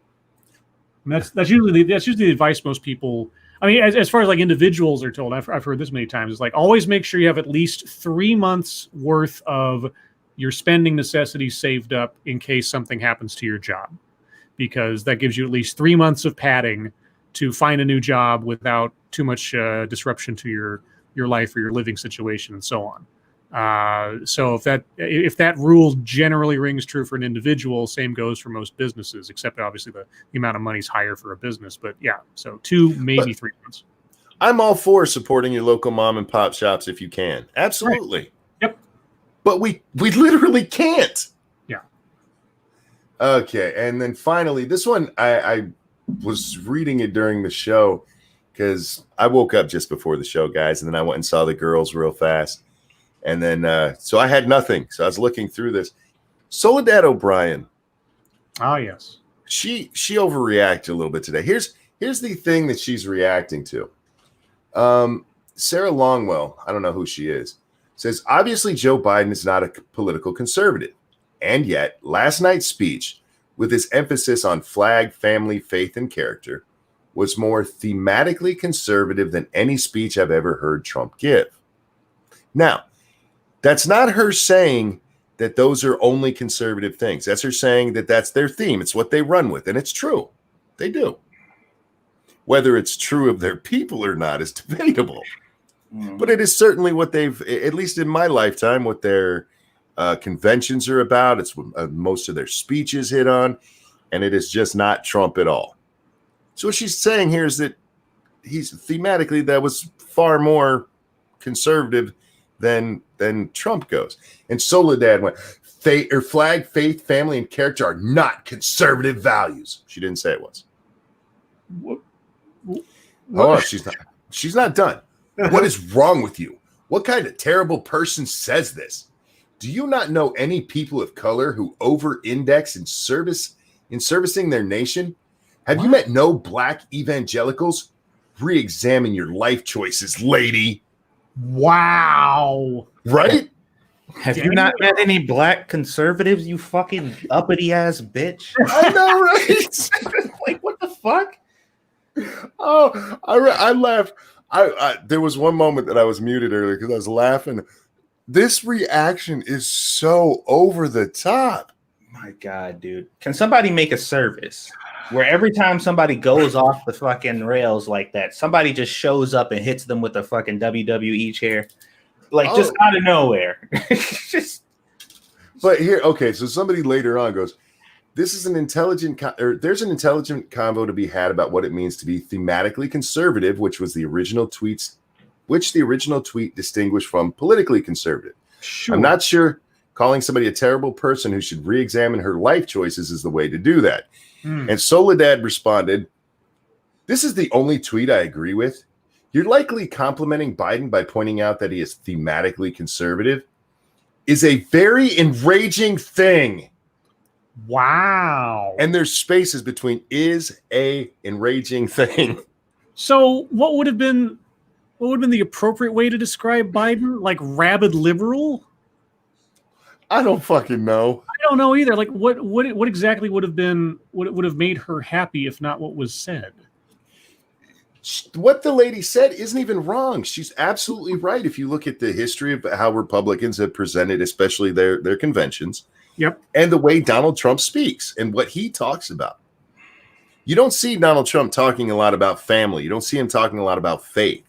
And that's usually the advice most people. I mean, as far as like individuals are told, I've heard this many times. It's like always make sure you have at least 3 months worth of your spending necessities saved up in case something happens to your job, because that gives you at least 3 months of padding to find a new job without too much disruption to your life or your living situation and so on. So if that rule generally rings true for an individual, same goes for most businesses, except obviously the amount of money is higher for a business. But yeah, so 2, maybe 3 months. I'm all for supporting your local mom and pop shops if you can. Absolutely. Right. Yep. But we literally can't. Yeah. Okay. And then finally, this one, I was reading it during the show because I woke up just before the show, guys. And then I went and saw the girls real fast. And then, so I had nothing. So I was looking through this. Soledad O'Brien. Oh, yes. She overreacted a little bit today. Here's the thing that she's reacting to. Sarah Longwell, I don't know who she is, says, obviously Joe Biden is not a political conservative. And yet, last night's speech, with his emphasis on flag, family, faith, and character, was more thematically conservative than any speech I've ever heard Trump give. Now, that's not her saying that those are only conservative things. That's her saying that that's their theme. It's what they run with. And it's true. They do. Whether it's true of their people or not is debatable. But it is certainly what they've, at least in my lifetime, what their conventions are about. It's what most of their speeches hit on. And it is just not Trump at all. So what she's saying here is that he's thematically, that was far more conservative than Trump goes. And Soledad went, flag, faith, family, and character are not conservative values. She didn't say it was. What? Oh, she's not done. What is wrong with you? What kind of terrible person says this? Do you not know any people of color who over-index in servicing their nation? Have you met no black evangelicals? Re-examine your life choices, lady. Wow. Right? Have you not met any black conservatives, you fucking uppity ass bitch? I know, right? Like, what the fuck? Oh, I laughed. There was one moment that I was muted earlier because I was laughing. This reaction is so over the top. My God, dude. Can somebody make a service where every time somebody goes off the fucking rails like that, somebody just shows up and hits them with a fucking WWE chair? Like, just out of nowhere. But here, okay, so somebody later on goes, this is an intelligent, there's an intelligent convo to be had about what it means to be thematically conservative, which the original tweet distinguished from politically conservative. Sure. I'm not sure calling somebody a terrible person who should re-examine her life choices is the way to do that. And Soledad responded, this is the only tweet I agree with. You're likely complimenting Biden by pointing out that he is thematically conservative is a very enraging thing. Wow. And there's spaces between is a enraging thing. So what would have been the appropriate way to describe Biden? Like rabid liberal? I don't fucking know. I don't know either. Like what exactly would have made her happy if not what was said? What the lady said isn't even wrong. She's absolutely right. If you look at the history of how Republicans have presented, especially their conventions, yep, and the way Donald Trump speaks and what he talks about. You don't see Donald Trump talking a lot about family. You don't see him talking a lot about faith.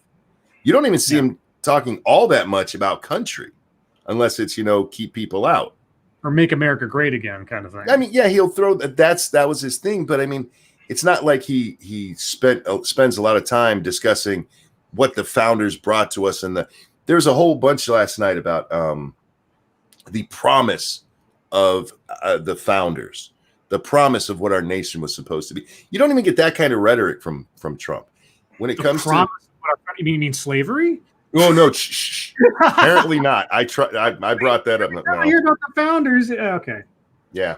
You don't even see him talking all that much about country, unless it's, keep people out. Or make America great again kind of thing. I mean, yeah, he'll throw that was his thing, but I mean, it's not like he spends a lot of time discussing what the founders brought to us. And there's a whole bunch last night about the promise of the founders, the promise of what our nation was supposed to be. You don't even get that kind of rhetoric from Trump when it comes to. You mean slavery? Oh no, apparently not. I brought that up. No. You're about the founders. Okay. Yeah.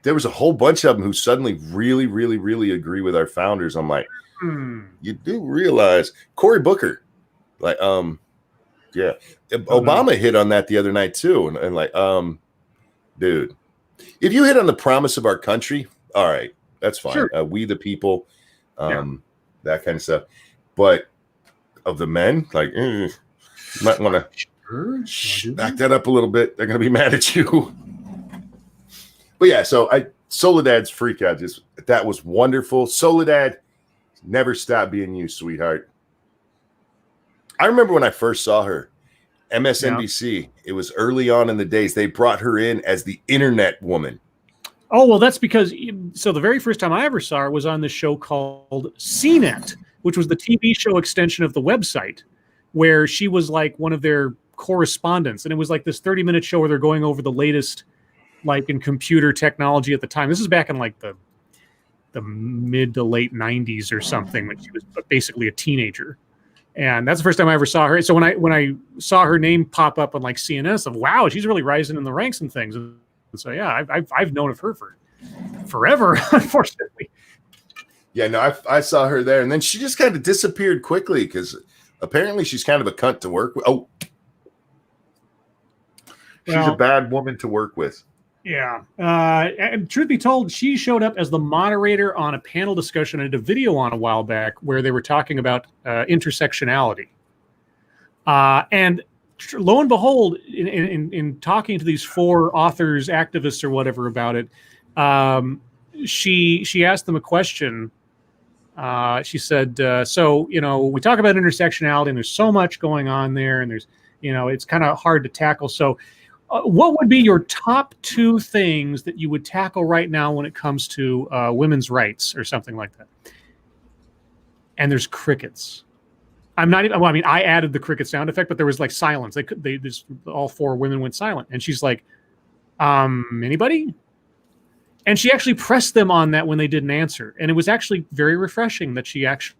There was a whole bunch of them who suddenly really, really, really agree with our founders. I'm like, you do realize Cory Booker, like, yeah, Obama hit on that the other night too, and like, dude, if you hit on the promise of our country, all right, that's fine. Sure. We the people, that kind of stuff. But of the men, like, you might want to back that up a little bit. They're going to be mad at you. But yeah, so Soledad's freak out, that was wonderful. Soledad, never stop being you, sweetheart. I remember when I first saw her, MSNBC, It was early on in the days. They brought her in as the internet woman. Oh, well, that's because, so the very first time I ever saw her was on this show called CNET, which was the TV show extension of the website, where she was like one of their correspondents. And it was like this 30-minute show where they're going over the latest, like, in computer technology at the time. This is back in like the mid to late 90s or something, when she was basically a teenager. And that's the first time I ever saw her. So when I saw her name pop up on like CNN, I said, wow, she's really rising in the ranks and things. And so yeah, I've known of her for forever, unfortunately. Yeah, no, I saw her there, and then she just kind of disappeared quickly because apparently she's kind of a cunt to work with. Oh, she's a bad woman to work with. Yeah. And truth be told, she showed up as the moderator on a panel discussion. I did a video on a while back where they were talking about intersectionality. And lo and behold, in talking to these 4 authors, activists, or whatever about it, she asked them a question. She said, so, we talk about intersectionality, and there's so much going on there, and there's, it's kind of hard to tackle. So what would be your top 2 things that you would tackle right now when it comes to women's rights or something like that? And there's crickets. I'm not even, well, I mean, I added the cricket sound effect, but there was like silence. They just, all 4 women went silent. And she's like, anybody? And she actually pressed them on that when they didn't answer. And it was actually very refreshing that she actually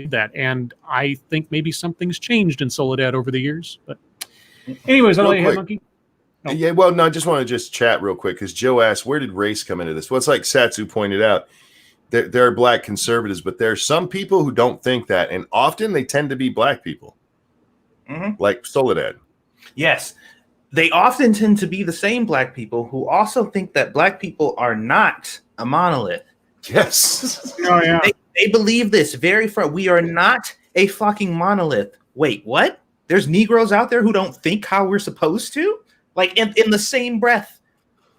did that. And I think maybe something's changed in Soledad over the years. But anyways, I'll let you have, Monkey. No. Yeah, well, no, I just want to just chat real quick because Joe asked, where did race come into this? Well, it's like Satsu pointed out. There are black conservatives, but there are some people who don't think that. And often they tend to be black people, like Soledad. Yes. They often tend to be the same black people who also think that black people are not a monolith. Yes. Oh, yeah. They believe this very far. We are not a fucking monolith. Wait, what? There's Negroes out there who don't think how we're supposed to? Like, in the same breath,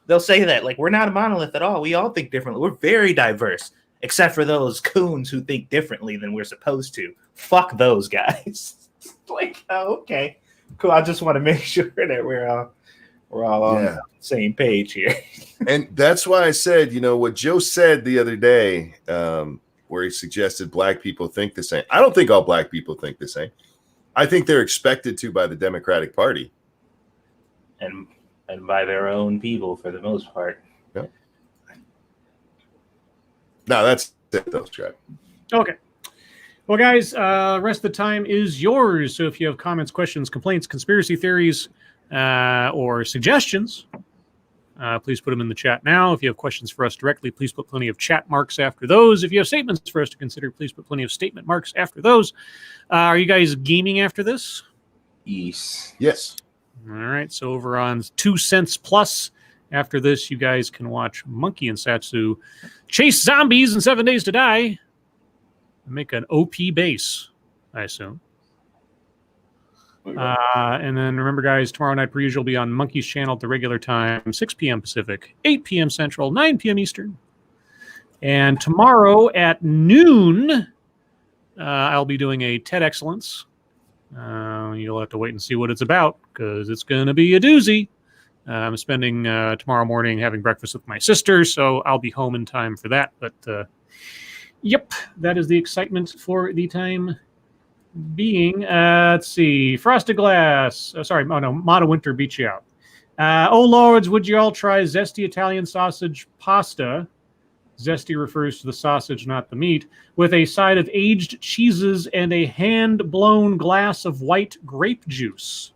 they'll say that. Like, we're not a monolith at all. We all think differently. We're very diverse, except for those coons who think differently than we're supposed to. Fuck those guys. Like, oh, okay. Cool. I just want to make sure that we're all on the same page here. And that's why I said, what Joe said the other day, where he suggested black people think the same. I don't think all black people think the same. I think they're expected to by the Democratic Party. And by their own people for the most part. Yeah. No, that's it, though, Scribe. Okay. Well, guys, rest of the time is yours. So if you have comments, questions, complaints, conspiracy theories, or suggestions, please put them in the chat now. If you have questions for us directly, please put plenty of chat marks after those. If you have statements for us to consider, please put plenty of statement marks after those. Are you guys gaming after this? Yes. Yes. All right. So over on 2 cents plus, after this, you guys can watch Monkey and Satsu chase zombies in 7 Days to Die. Make an OP base, I assume. And then remember, guys, tomorrow night, per usual, will be on Monkey's channel at the regular time, 6 p.m. Pacific, 8 p.m. Central, 9 p.m. Eastern. And tomorrow at noon, I'll be doing a TED Excellence. You'll have to wait and see what it's about because it's going to be a doozy. I'm spending tomorrow morning having breakfast with my sister, so I'll be home in time for that. But yep, that is the excitement for the time being. Let's see. Frosted Glass. Mata Winter beat you out. Oh, lords, would you all try zesty Italian sausage pasta? Zesty refers to the sausage, not the meat, with a side of aged cheeses and a hand-blown glass of white grape juice.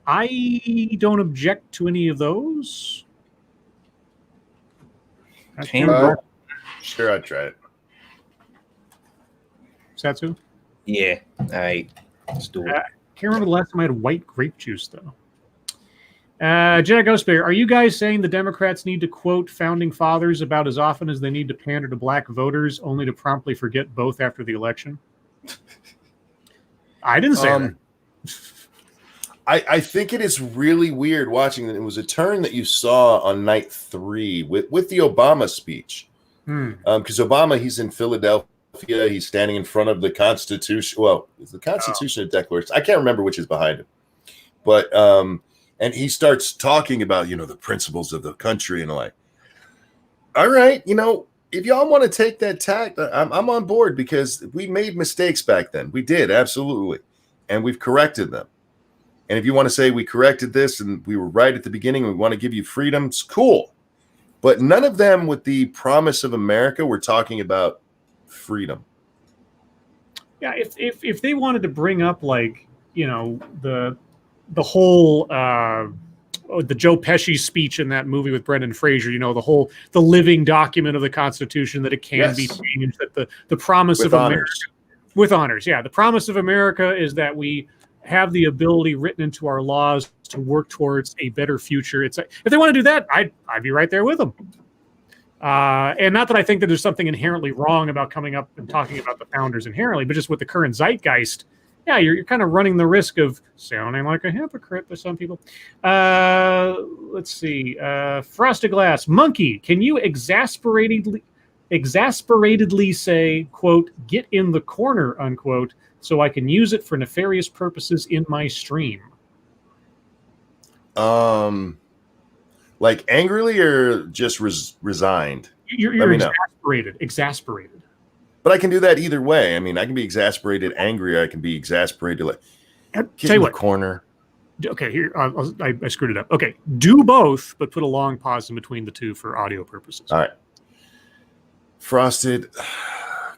I don't object to any of those. Sure, I'd try it. Satsu? Yeah, all right. Let's do it. I can't remember the last time I had white grape juice, though. Jack Ghostbear, are you guys saying the Democrats need to quote founding fathers about as often as they need to pander to black voters, only to promptly forget both after the election? I didn't say that. I think it is really weird watching that. It was a turn that you saw on night 3 with the Obama speech. Because Obama, he's in Philadelphia. He's standing in front of the Constitution. Well, it's the Constitution of Declaration. I can't remember which is behind him. But and he starts talking about, the principles of the country and like, all right, if y'all want to take that tack, I'm on board because we made mistakes back then. We did, absolutely. And we've corrected them. And if you want to say we corrected this and we were right at the beginning, and we want to give you freedoms, cool. But none of them with the promise of America were talking about freedom. Yeah, if they wanted to bring up like, the whole the Joe Pesci speech in that movie with Brendan Fraser, the living document of the Constitution, that it can be changed, that the promise of America with honors. Yeah, the promise of America is that we have the ability written into our laws to work towards a better future. It's like, if they want to do that, I'd be right there with them. And not that I think that there's something inherently wrong about coming up and talking about the founders inherently, but just with the current zeitgeist, yeah, you're kind of running the risk of sounding like a hypocrite to some people. Let's see. Frosted Glass Monkey, can you exasperatedly say, quote, get in the corner, unquote, so I can use it for nefarious purposes in my stream? Like angrily or just resigned? You're exasperated. But I can do that either way. I mean, I can be exasperated, angry, or I can be exasperated, like, get in the corner. Okay, here, I screwed it up. Okay, do both, but put a long pause in between the two for audio purposes. All right. Frosted,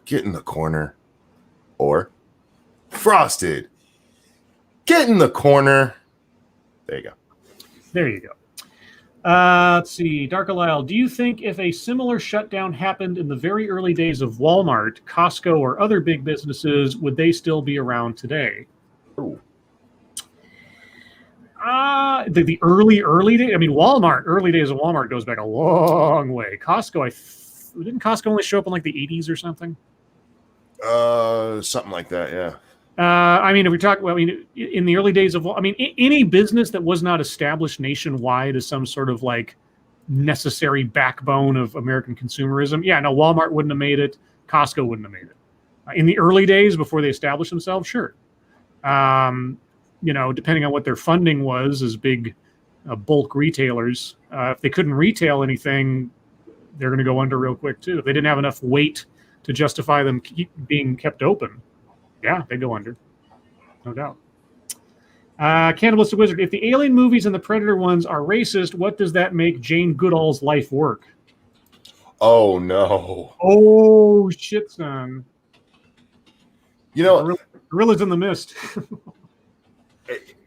get in the corner. Or, Frosted, get in the corner. There you go. There you go. Let's see. Dark Alile, do you think if a similar shutdown happened in the very early days of Walmart, Costco, or other big businesses, would they still be around today? Ooh. The early days. I mean, early days of Walmart goes back a long way. Costco, didn't Costco only show up in like the 80s or something? Something like that, yeah. I mean, if we talk, in the early days of, any business that was not established nationwide as some sort of like necessary backbone of American consumerism, yeah, no, Walmart wouldn't have made it. Costco wouldn't have made it. In the early days before they established themselves, sure. Depending on what their funding was as big bulk retailers, if they couldn't retail anything, they're going to go under real quick too. If they didn't have enough weight to justify them being kept open, yeah, they go under, no doubt. Cannibalistic Wizard, if the Alien movies and the Predator ones are racist, what does that make Jane Goodall's life work? Oh, no. Oh, shit, son. Gorillas in the Mist.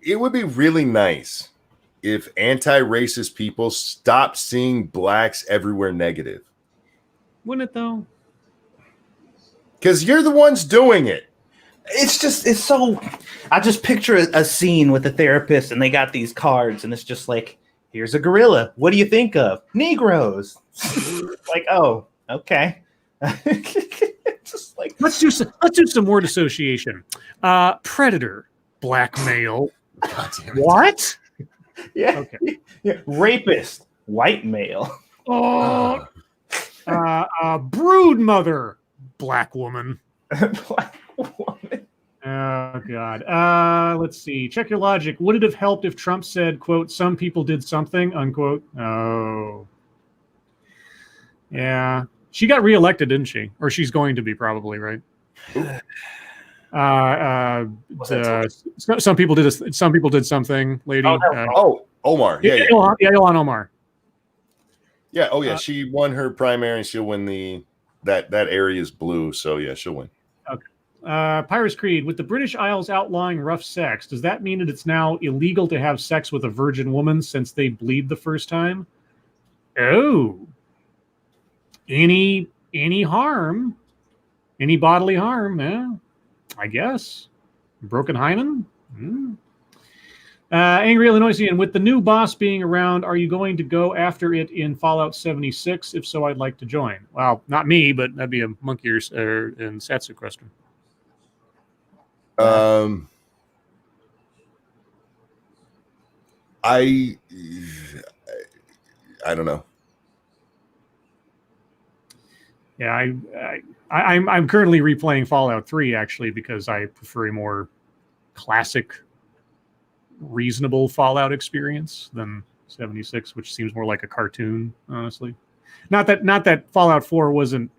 It would be really nice if anti-racist people stopped seeing blacks everywhere negative. Wouldn't it, though? Because you're the ones doing it. It's so, I just picture a scene with a therapist and they got these cards and it's just like, here's a gorilla. What do you think of? Negroes. Like, oh, okay. Just like, let's do some word association. Predator, black male. God damn it. What? Yeah. Okay. Yeah. Rapist, white male. Oh. Brood mother, black woman. Black woman. Oh, God. Let's see. Check your logic. Would it have helped if Trump said, quote, some people did something, unquote? Oh. Yeah. She got reelected, didn't she? Or she's going to be probably, right? Some people did something, lady. Omar. Yeah. Ilhan Omar. Yeah. Oh, yeah. She won her primary and she'll win that area is blue. So, yeah, she'll win. Okay. Pyrus Creed, with the British Isles outlawing rough sex, does that mean that it's now illegal to have sex with a virgin woman since they bleed the first time? Oh. Any harm? Any bodily harm? Yeah, I guess. Broken hymen? Angry Illinoisian, with the new boss being around, are you going to go after it in Fallout 76? If so, I'd like to join. Well, not me, but that'd be a Monkey and Satsu question. I don't know. Yeah, I'm currently replaying Fallout 3 actually because I prefer a more classic, reasonable Fallout experience than 76, which seems more like a cartoon, honestly. Not that Fallout 4 wasn't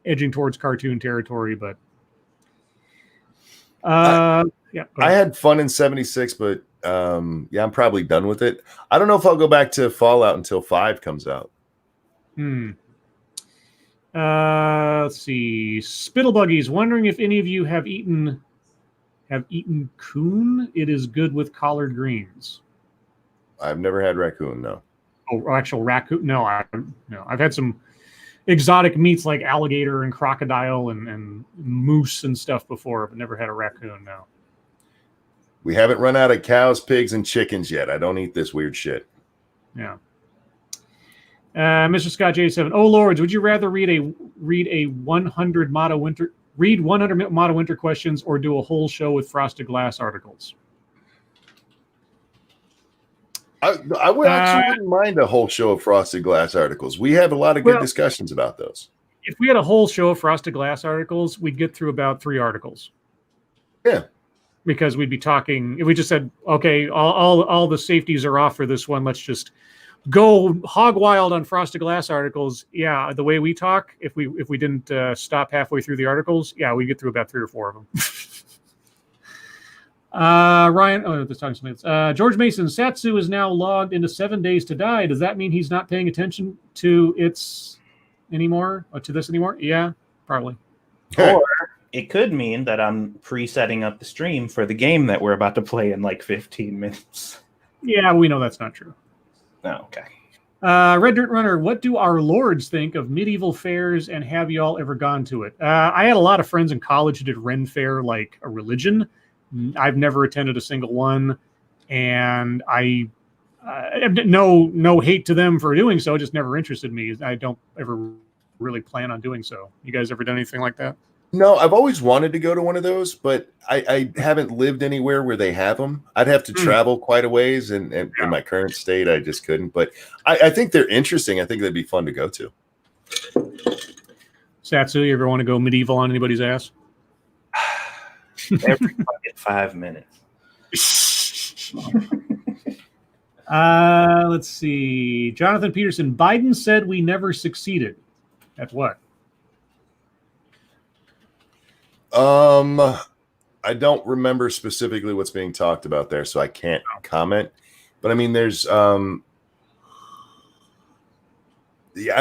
edging towards cartoon territory, but yeah. I had fun in 76, but yeah, I'm probably done with it. I don't know if I'll go back to Fallout until 5 comes out. Let's see. Spittlebuggies, wondering if any of you have eaten coon. It is good with collard greens. I've never had raccoon, no. Oh, actual raccoon? No, I've had some exotic meats like alligator and crocodile and moose and stuff before, but never had a raccoon, no. We haven't run out of cows, pigs, and chickens yet. I don't eat this weird shit. Yeah. Mr. Scott J7. Oh Lords, would you rather read a 100 Motto Winter questions or do a whole show with Frosted Glass articles? I would actually wouldn't mind a whole show of Frosted Glass articles. We have a lot of good discussions about those. If we had a whole show of Frosted Glass articles, we'd get through about 3 articles. Yeah. Because we'd be talking, if we just said, okay, all the safeties are off for this one, let's just go hog wild on Frosted Glass articles. Yeah, the way we talk, if we didn't stop halfway through the articles, yeah, we'd get through about 3 or 4 of them. Ryan, this talking to somebody. George Mason, Satsu is now logged into 7 days to die. Does that mean he's not paying attention to this anymore? Yeah, probably. Or it could mean that I'm pre-setting up the stream for the game that we're about to play in like 15 minutes. Yeah, we know that's not true. Oh, okay. Red Dirt Runner, what do our lords think of medieval fairs, and have y'all ever gone to it? I had a lot of friends in college who did Ren Fair like a religion. I've never attended a single one, and I no hate to them for doing so. It just never interested me. I don't ever really plan on doing so. You guys ever done anything like that? No, I've always wanted to go to one of those, but I haven't lived anywhere where they have them. I'd have to travel quite a ways, and in my current state, I just couldn't. But I think they're interesting. I think they'd be fun to go to. Satsu, you ever want to go medieval on anybody's ass? Every fucking 5 minutes. Let's see. Jonathan Peterson, Biden said we never succeeded. At what? I don't remember specifically what's being talked about there, so I can't comment. But I mean, there's I'm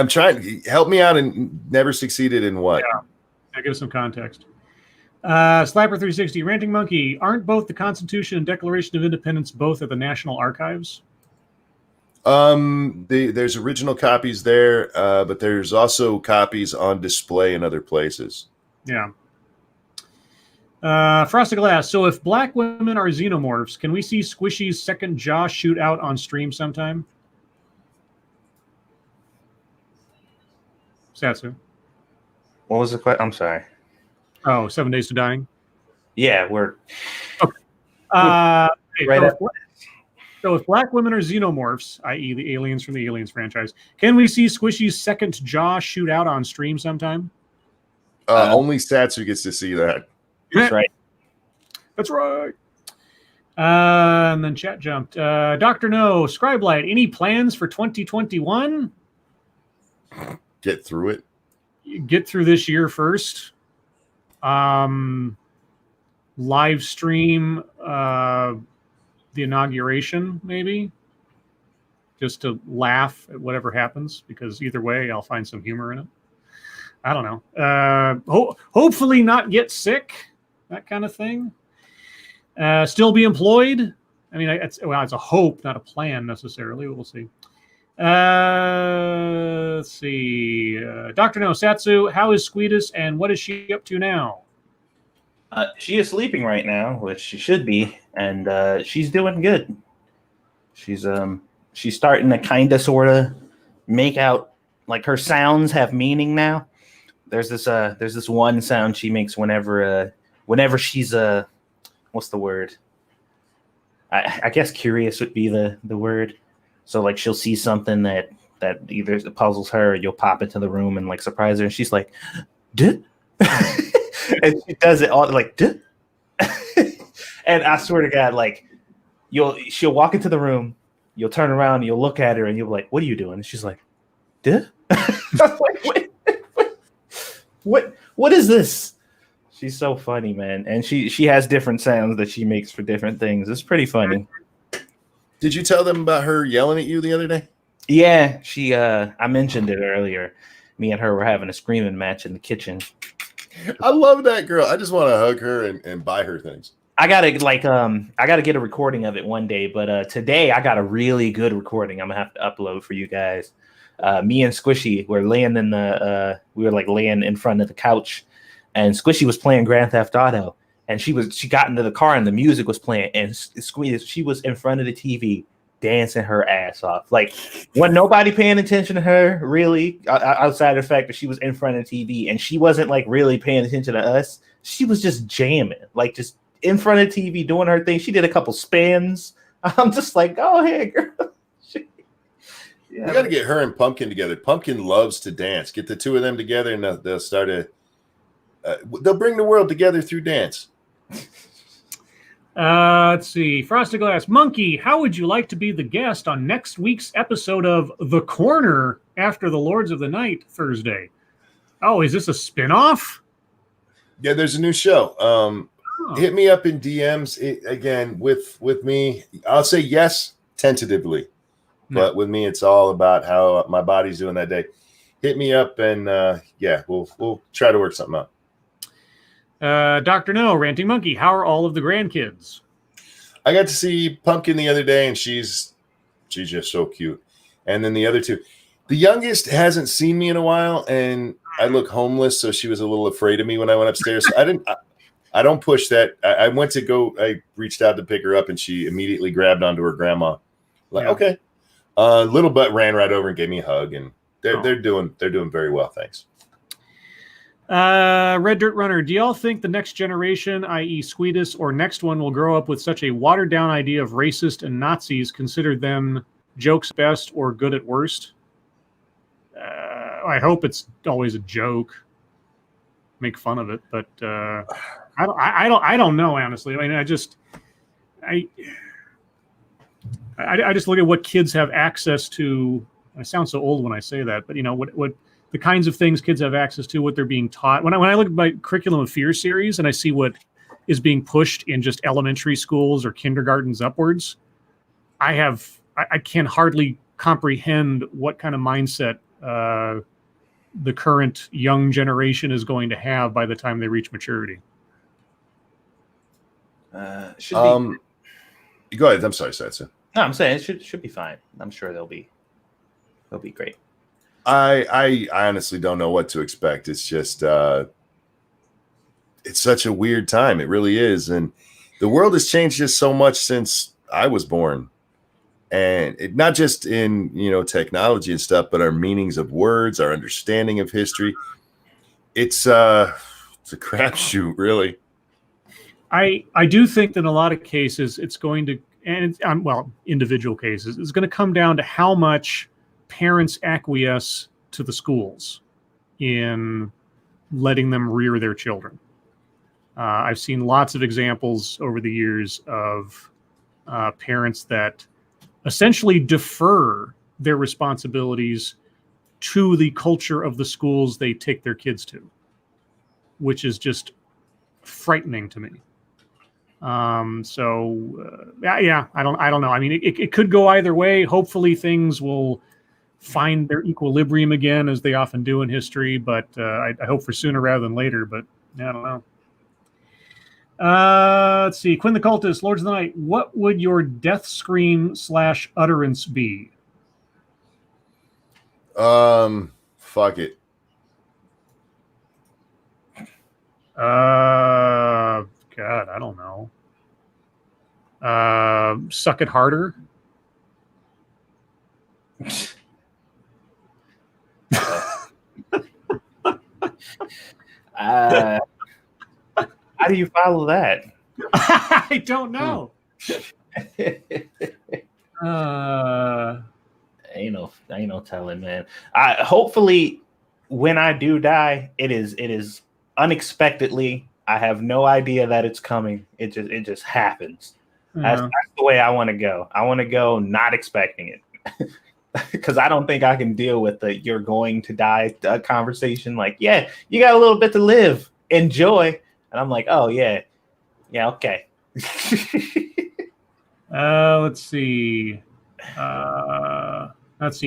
trying. Help me out. And never succeeded in what? Yeah, I'll give us some context. Slapper 360, Ranting Monkey. Aren't both the Constitution and Declaration of Independence both at the National Archives? There's original copies there, but there's also copies on display in other places. Yeah. Frosted Glass. So if black women are xenomorphs, can we see Squishy's second jaw shoot out on stream sometime? Satsu. What was the question? I'm sorry. Oh, 7 Days to Dying? Yeah, we're... Okay. So if black women are xenomorphs, i.e. the aliens from the Aliens franchise, can we see Squishy's second jaw shoot out on stream sometime? Only Satsu gets to see that. That's right. That's right. And then chat jumped. Dr. No, Scribe Light, any plans for 2021? Get through it. Get through this year first. Live stream the inauguration, maybe. Just to laugh at whatever happens, because either way, I'll find some humor in it. I don't know. Hopefully not get sick, that kind of thing. Still be employed. I mean, it's a hope, not a plan necessarily. We'll see. Let's see. Dr. No, Satsu, how is Squeedus and what is she up to now? She is sleeping right now, which she should be, and she's doing good. She's she's starting to kind of sort of make out, like her sounds have meaning now. There's this one sound she makes whenever she's what's the word? I guess curious would be the word. So like she'll see something that either puzzles her, or you'll pop into the room and like surprise her, and she's like, "Duh." And she does it all like, "Duh." And I swear to God, like she'll walk into the room, you'll turn around, and you'll look at her, and you'll be like, "What are you doing?" And she's like, "Duh." Like, what is this? She's so funny, man, and she has different sounds that she makes for different things. It's pretty funny. Did you tell them about her yelling at you the other day? Yeah, she. I mentioned it earlier. Me and her were having a screaming match in the kitchen. I love that girl. I just want to hug her and buy her things. I gotta get a recording of it one day, but today I got a really good recording. I'm gonna have to upload for you guys. Me and Squishy were laying laying in front of the couch, and Squishy was playing Grand Theft Auto, and she got into the car and the music was playing, and she was in front of the TV dancing her ass off. Like, wasn't nobody paying attention to her really, outside of the fact that she was in front of the TV, and she wasn't like really paying attention to us. She was just jamming, like just in front of the TV doing her thing. She did a couple spins. I'm just like, go ahead, girl. We got to get her and Pumpkin together. Pumpkin loves to dance. Get the two of them together, and they'll start they'll bring the world together through dance. Let's see. Frosted Glass Monkey, how would you like to be the guest on next week's episode of The Corner after the Lords of the Night Thursday? Oh, is this a spinoff? Yeah, there's a new show. Hit me up in DMs again with me. I'll say yes tentatively, but with me, it's all about how my body's doing that day. Hit me up, and we'll try to work something out. Dr. No, Ranting Monkey, how are all of the grandkids? I got to see Pumpkin the other day, and she's just so cute. And then the other two, the youngest hasn't seen me in a while, and I look homeless, so she was a little afraid of me when I went upstairs. So I don't push that. I reached out to pick her up, and she immediately grabbed onto her grandma. Like, okay. Little Butt ran right over and gave me a hug, and they're doing very well, thanks. Red Dirt Runner, do y'all think the next generation, i.e. Squeedus, or next one will grow up with such a watered-down idea of racist and Nazis, consider them jokes best or good at worst? I hope it's always a joke. Make fun of it, but I don't know, honestly. I mean, I just look at what kids have access to. I sound so old when I say that, but what the kinds of things kids have access to, what they're being taught. When I look at my Curriculum of Fear series and I see what is being pushed in just elementary schools or kindergartens upwards, I can hardly comprehend what kind of mindset the current young generation is going to have by the time they reach maturity. Go ahead. I'm sorry, Satsu. No, I'm saying it should be fine. I'm sure they'll be great. I honestly don't know what to expect. It's just it's such a weird time. It really is, and the world has changed just so much since I was born, and not just in technology and stuff, but our meanings of words, our understanding of history. It's a crapshoot, really. I do think that in a lot of cases it's going to, and individual cases, it's going to come down to how much parents acquiesce to the schools in letting them rear their children. I've seen lots of examples over the years of parents that essentially defer their responsibilities to the culture of the schools they take their kids to, which is just frightening to me. I don't know. I mean, it could go either way. Hopefully things will find their equilibrium again, as they often do in history, but I hope for sooner rather than later, but I don't know. Let's see. Quinn the Cultist, Lords of the Night, what would your death scream / utterance be? Fuck it. I what? I don't know. Suck It Harder. How do you follow that? I don't know. Ain't no telling, man. Hopefully, when I do die, it is unexpectedly. I have no idea that it's coming. It just happens. That's the way I want to go. I want to go not expecting it, because I don't think I can deal with the "you're going to die" conversation. Like, yeah, you got a little bit to live, enjoy, and I'm like, oh yeah, okay. Let's see.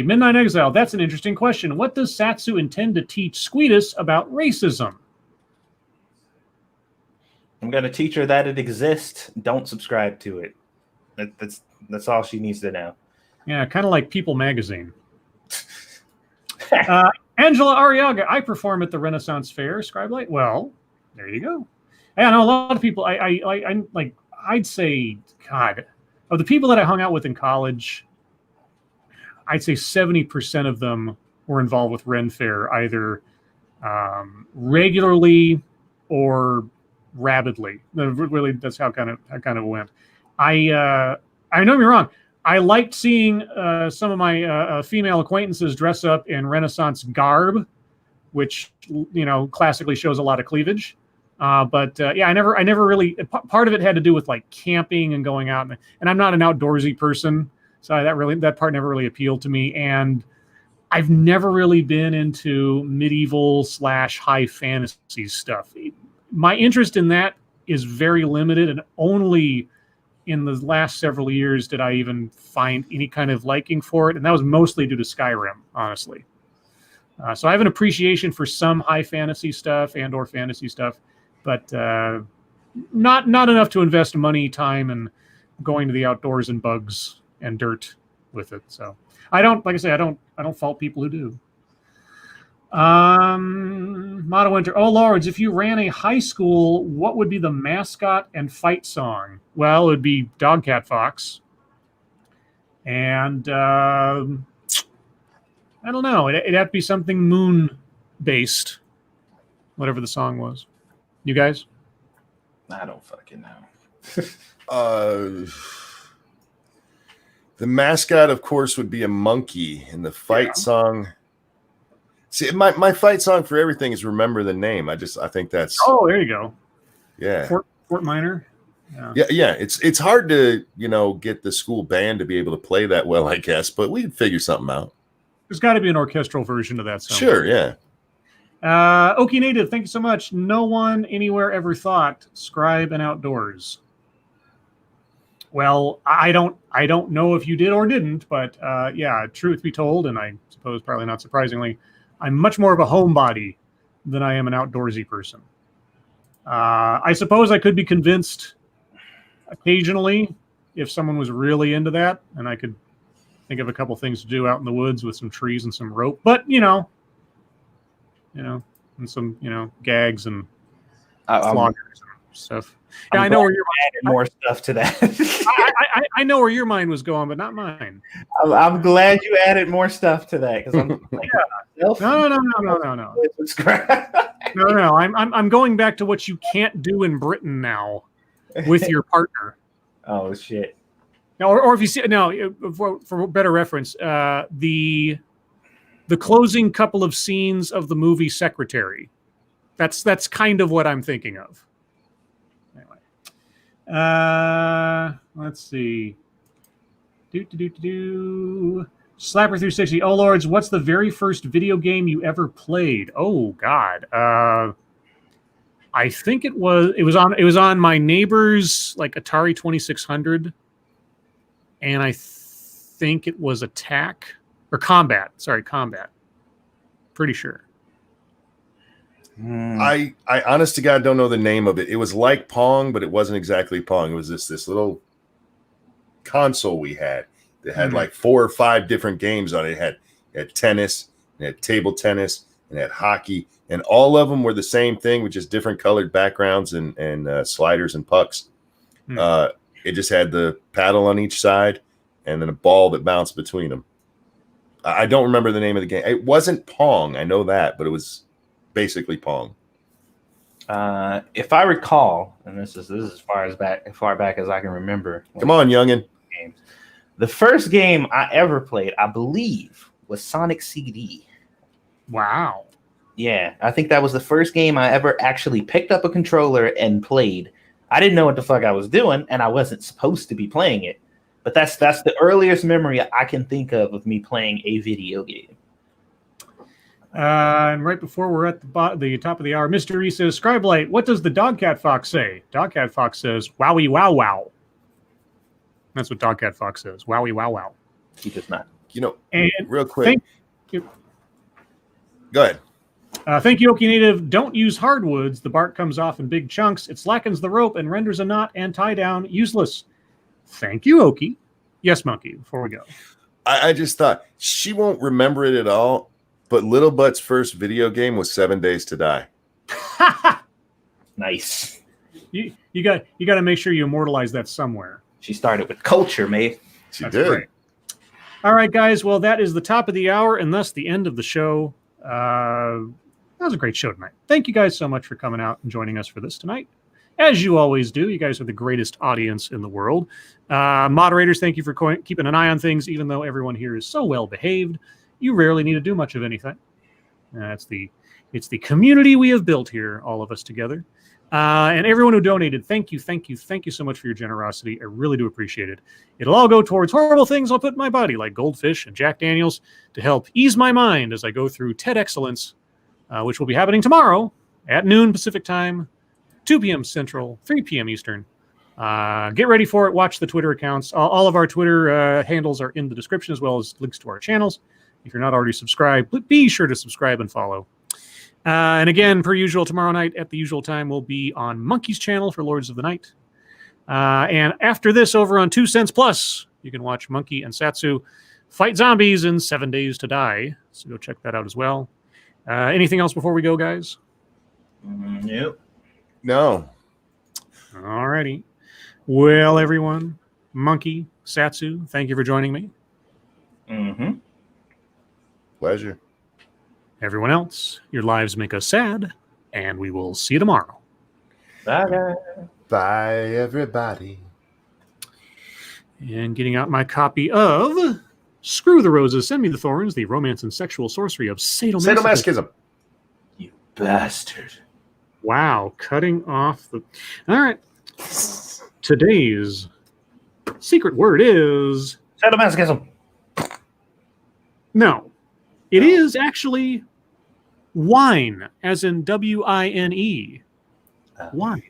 Midnight Exile. That's an interesting question. What does Satsu intend to teach Squeedus about racism? I'm gonna teach her that it exists. Don't subscribe to it. That's all she needs to know. Yeah, kind of like People Magazine. Angela Arriaga. I perform at the Renaissance Fair. Scribe Light. Well, there you go. Yeah, I know a lot of people. I like. I'd say, God, of the people that I hung out with in college, I'd say 70% of them were involved with Ren Fair, either regularly or rabidly. Really, that's how kind of went. I know me wrong. I liked seeing some of my female acquaintances dress up in Renaissance garb, which classically shows a lot of cleavage. But I never really. Part of it had to do with like camping and going out, and I'm not an outdoorsy person, so that part never really appealed to me. And I've never really been into medieval / high fantasy stuff. My interest in that is very limited, and only in the last several years did I even find any kind of liking for it, and that was mostly due to Skyrim, honestly. So I have an appreciation for some high fantasy stuff or fantasy stuff, but not enough to invest money, time, and going to the outdoors and bugs and dirt with it. So I don't fault people who do. Mono Winter. Oh Lords, if you ran a high school, what would be the mascot and fight song? Well, it would be Dog Cat Fox. And I don't know. It'd have to be something moon based, whatever the song was. You guys? I don't fucking know. The mascot, of course, would be a monkey, and the fight song. See, my fight song for everything is "Remember the Name." I think that's. Oh, there you go. Yeah. Fort Minor. Yeah. It's hard to get the school band to be able to play that well, I guess, but we'd figure something out. There's got to be an orchestral version of that song. Sure. Yeah. Okie Native, thank you so much. No one anywhere ever thought Scribe and Outdoors. Well, I don't know if you did or didn't, but truth be told, and I suppose probably not surprisingly, I'm much more of a homebody than I am an outdoorsy person. I suppose I could be convinced occasionally if someone was really into that, and I could think of a couple things to do out in the woods with some trees and some rope, but and some gags and floggers and stuff. Yeah, I know where your more stuff to that. I know where your mind was going, but not mine. I'm glad you added more stuff to that because I'm like, No. No. I'm going back to what you can't do in Britain now with your partner. Oh shit. No, or if you see for better reference, the closing couple of scenes of the movie Secretary. That's kind of what I'm thinking of. Anyway, let's see. Slapper 360. Oh Lords, what's the very first video game you ever played? Oh God. I think it was on my neighbor's like Atari 2600, and I think it was Attack or Combat. Sorry, Combat. Pretty sure. I honest to God don't know the name of it. It was like Pong, but it wasn't exactly Pong. It was this little console we had that had like 4 or 5 different games on it. It had tennis, it had table tennis, and had hockey, and all of them were the same thing with just different colored backgrounds and sliders and pucks. It just had the paddle on each side and then a ball that bounced between them. I don't remember the name of the game. It wasn't Pong, I know that, but it was basically Pong. If I recall, and this is as far back as I can remember. Come on, youngin. Games. The first game I ever played, I believe, was Sonic CD. Wow. Yeah, I think that was the first game I ever actually picked up a controller and played. I didn't know what the fuck I was doing, and I wasn't supposed to be playing it. But that's the earliest memory I can think of me playing a video game. And right before we're at the top of the hour, Mr. E says, Scribe Light, what does the Dogcat Fox say? Dogcat Fox says, wowie wow wow. That's what Dogcat Fox says, wowie wow wow. He does not. And real quick. Go ahead. Thank you, Okie Native. Don't use hardwoods. The bark comes off in big chunks. It slackens the rope and renders a knot and tie down useless. Thank you, Okie. Yes, Monkey, before we go. I just thought she won't remember it at all, but Little Butt's first video game was 7 Days to Die. Nice. You got to make sure you immortalize that somewhere. She started with culture, mate. She That's did. Right. All right, guys. Well, that is the top of the hour and thus the end of the show. That was a great show tonight. Thank you guys so much for coming out and joining us for this tonight. As you always do, you guys are the greatest audience in the world. Moderators, thank you for keeping an eye on things, even though everyone here is so well behaved. You rarely need to do much of anything. It's the community we have built here, all of us together. And everyone who donated, thank you so much for your generosity. I really do appreciate it. It'll all go towards horrible things I'll put in my body, like goldfish and Jack Daniels, to help ease my mind as I go through TED Excellence, which will be happening tomorrow at noon Pacific time, 2 p.m. Central, 3 p.m. Eastern. Get ready for it. Watch the Twitter accounts. All of our Twitter handles are in the description, as well as links to our channels. If you're not already subscribed, be sure to subscribe and follow. And again, per usual, tomorrow night at the usual time, we'll be on Monkey's channel for Lords of the Night. And after this, over on 2 Cents Plus, you can watch Monkey and Satsu fight zombies in 7 Days to Die. So go check that out as well. Anything else before we go, guys? Nope. No. All righty. Well, everyone, Monkey, Satsu, thank you for joining me. Mm-hmm. Pleasure. Everyone else, your lives make us sad, and we will see you tomorrow. Bye. Bye, everybody. And getting out my copy of Screw the Roses, Send Me the Thorns, the romance and sexual sorcery of Sadomasochism. You bastard. Wow, cutting off the... All right. Today's secret word is... Sadomasochism. No. It is actually wine, as in W-I-N-E. Wine.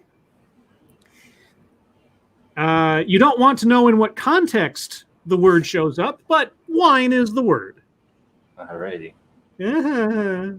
You don't want to know in what context the word shows up, but wine is the word. Alrighty. Yeah.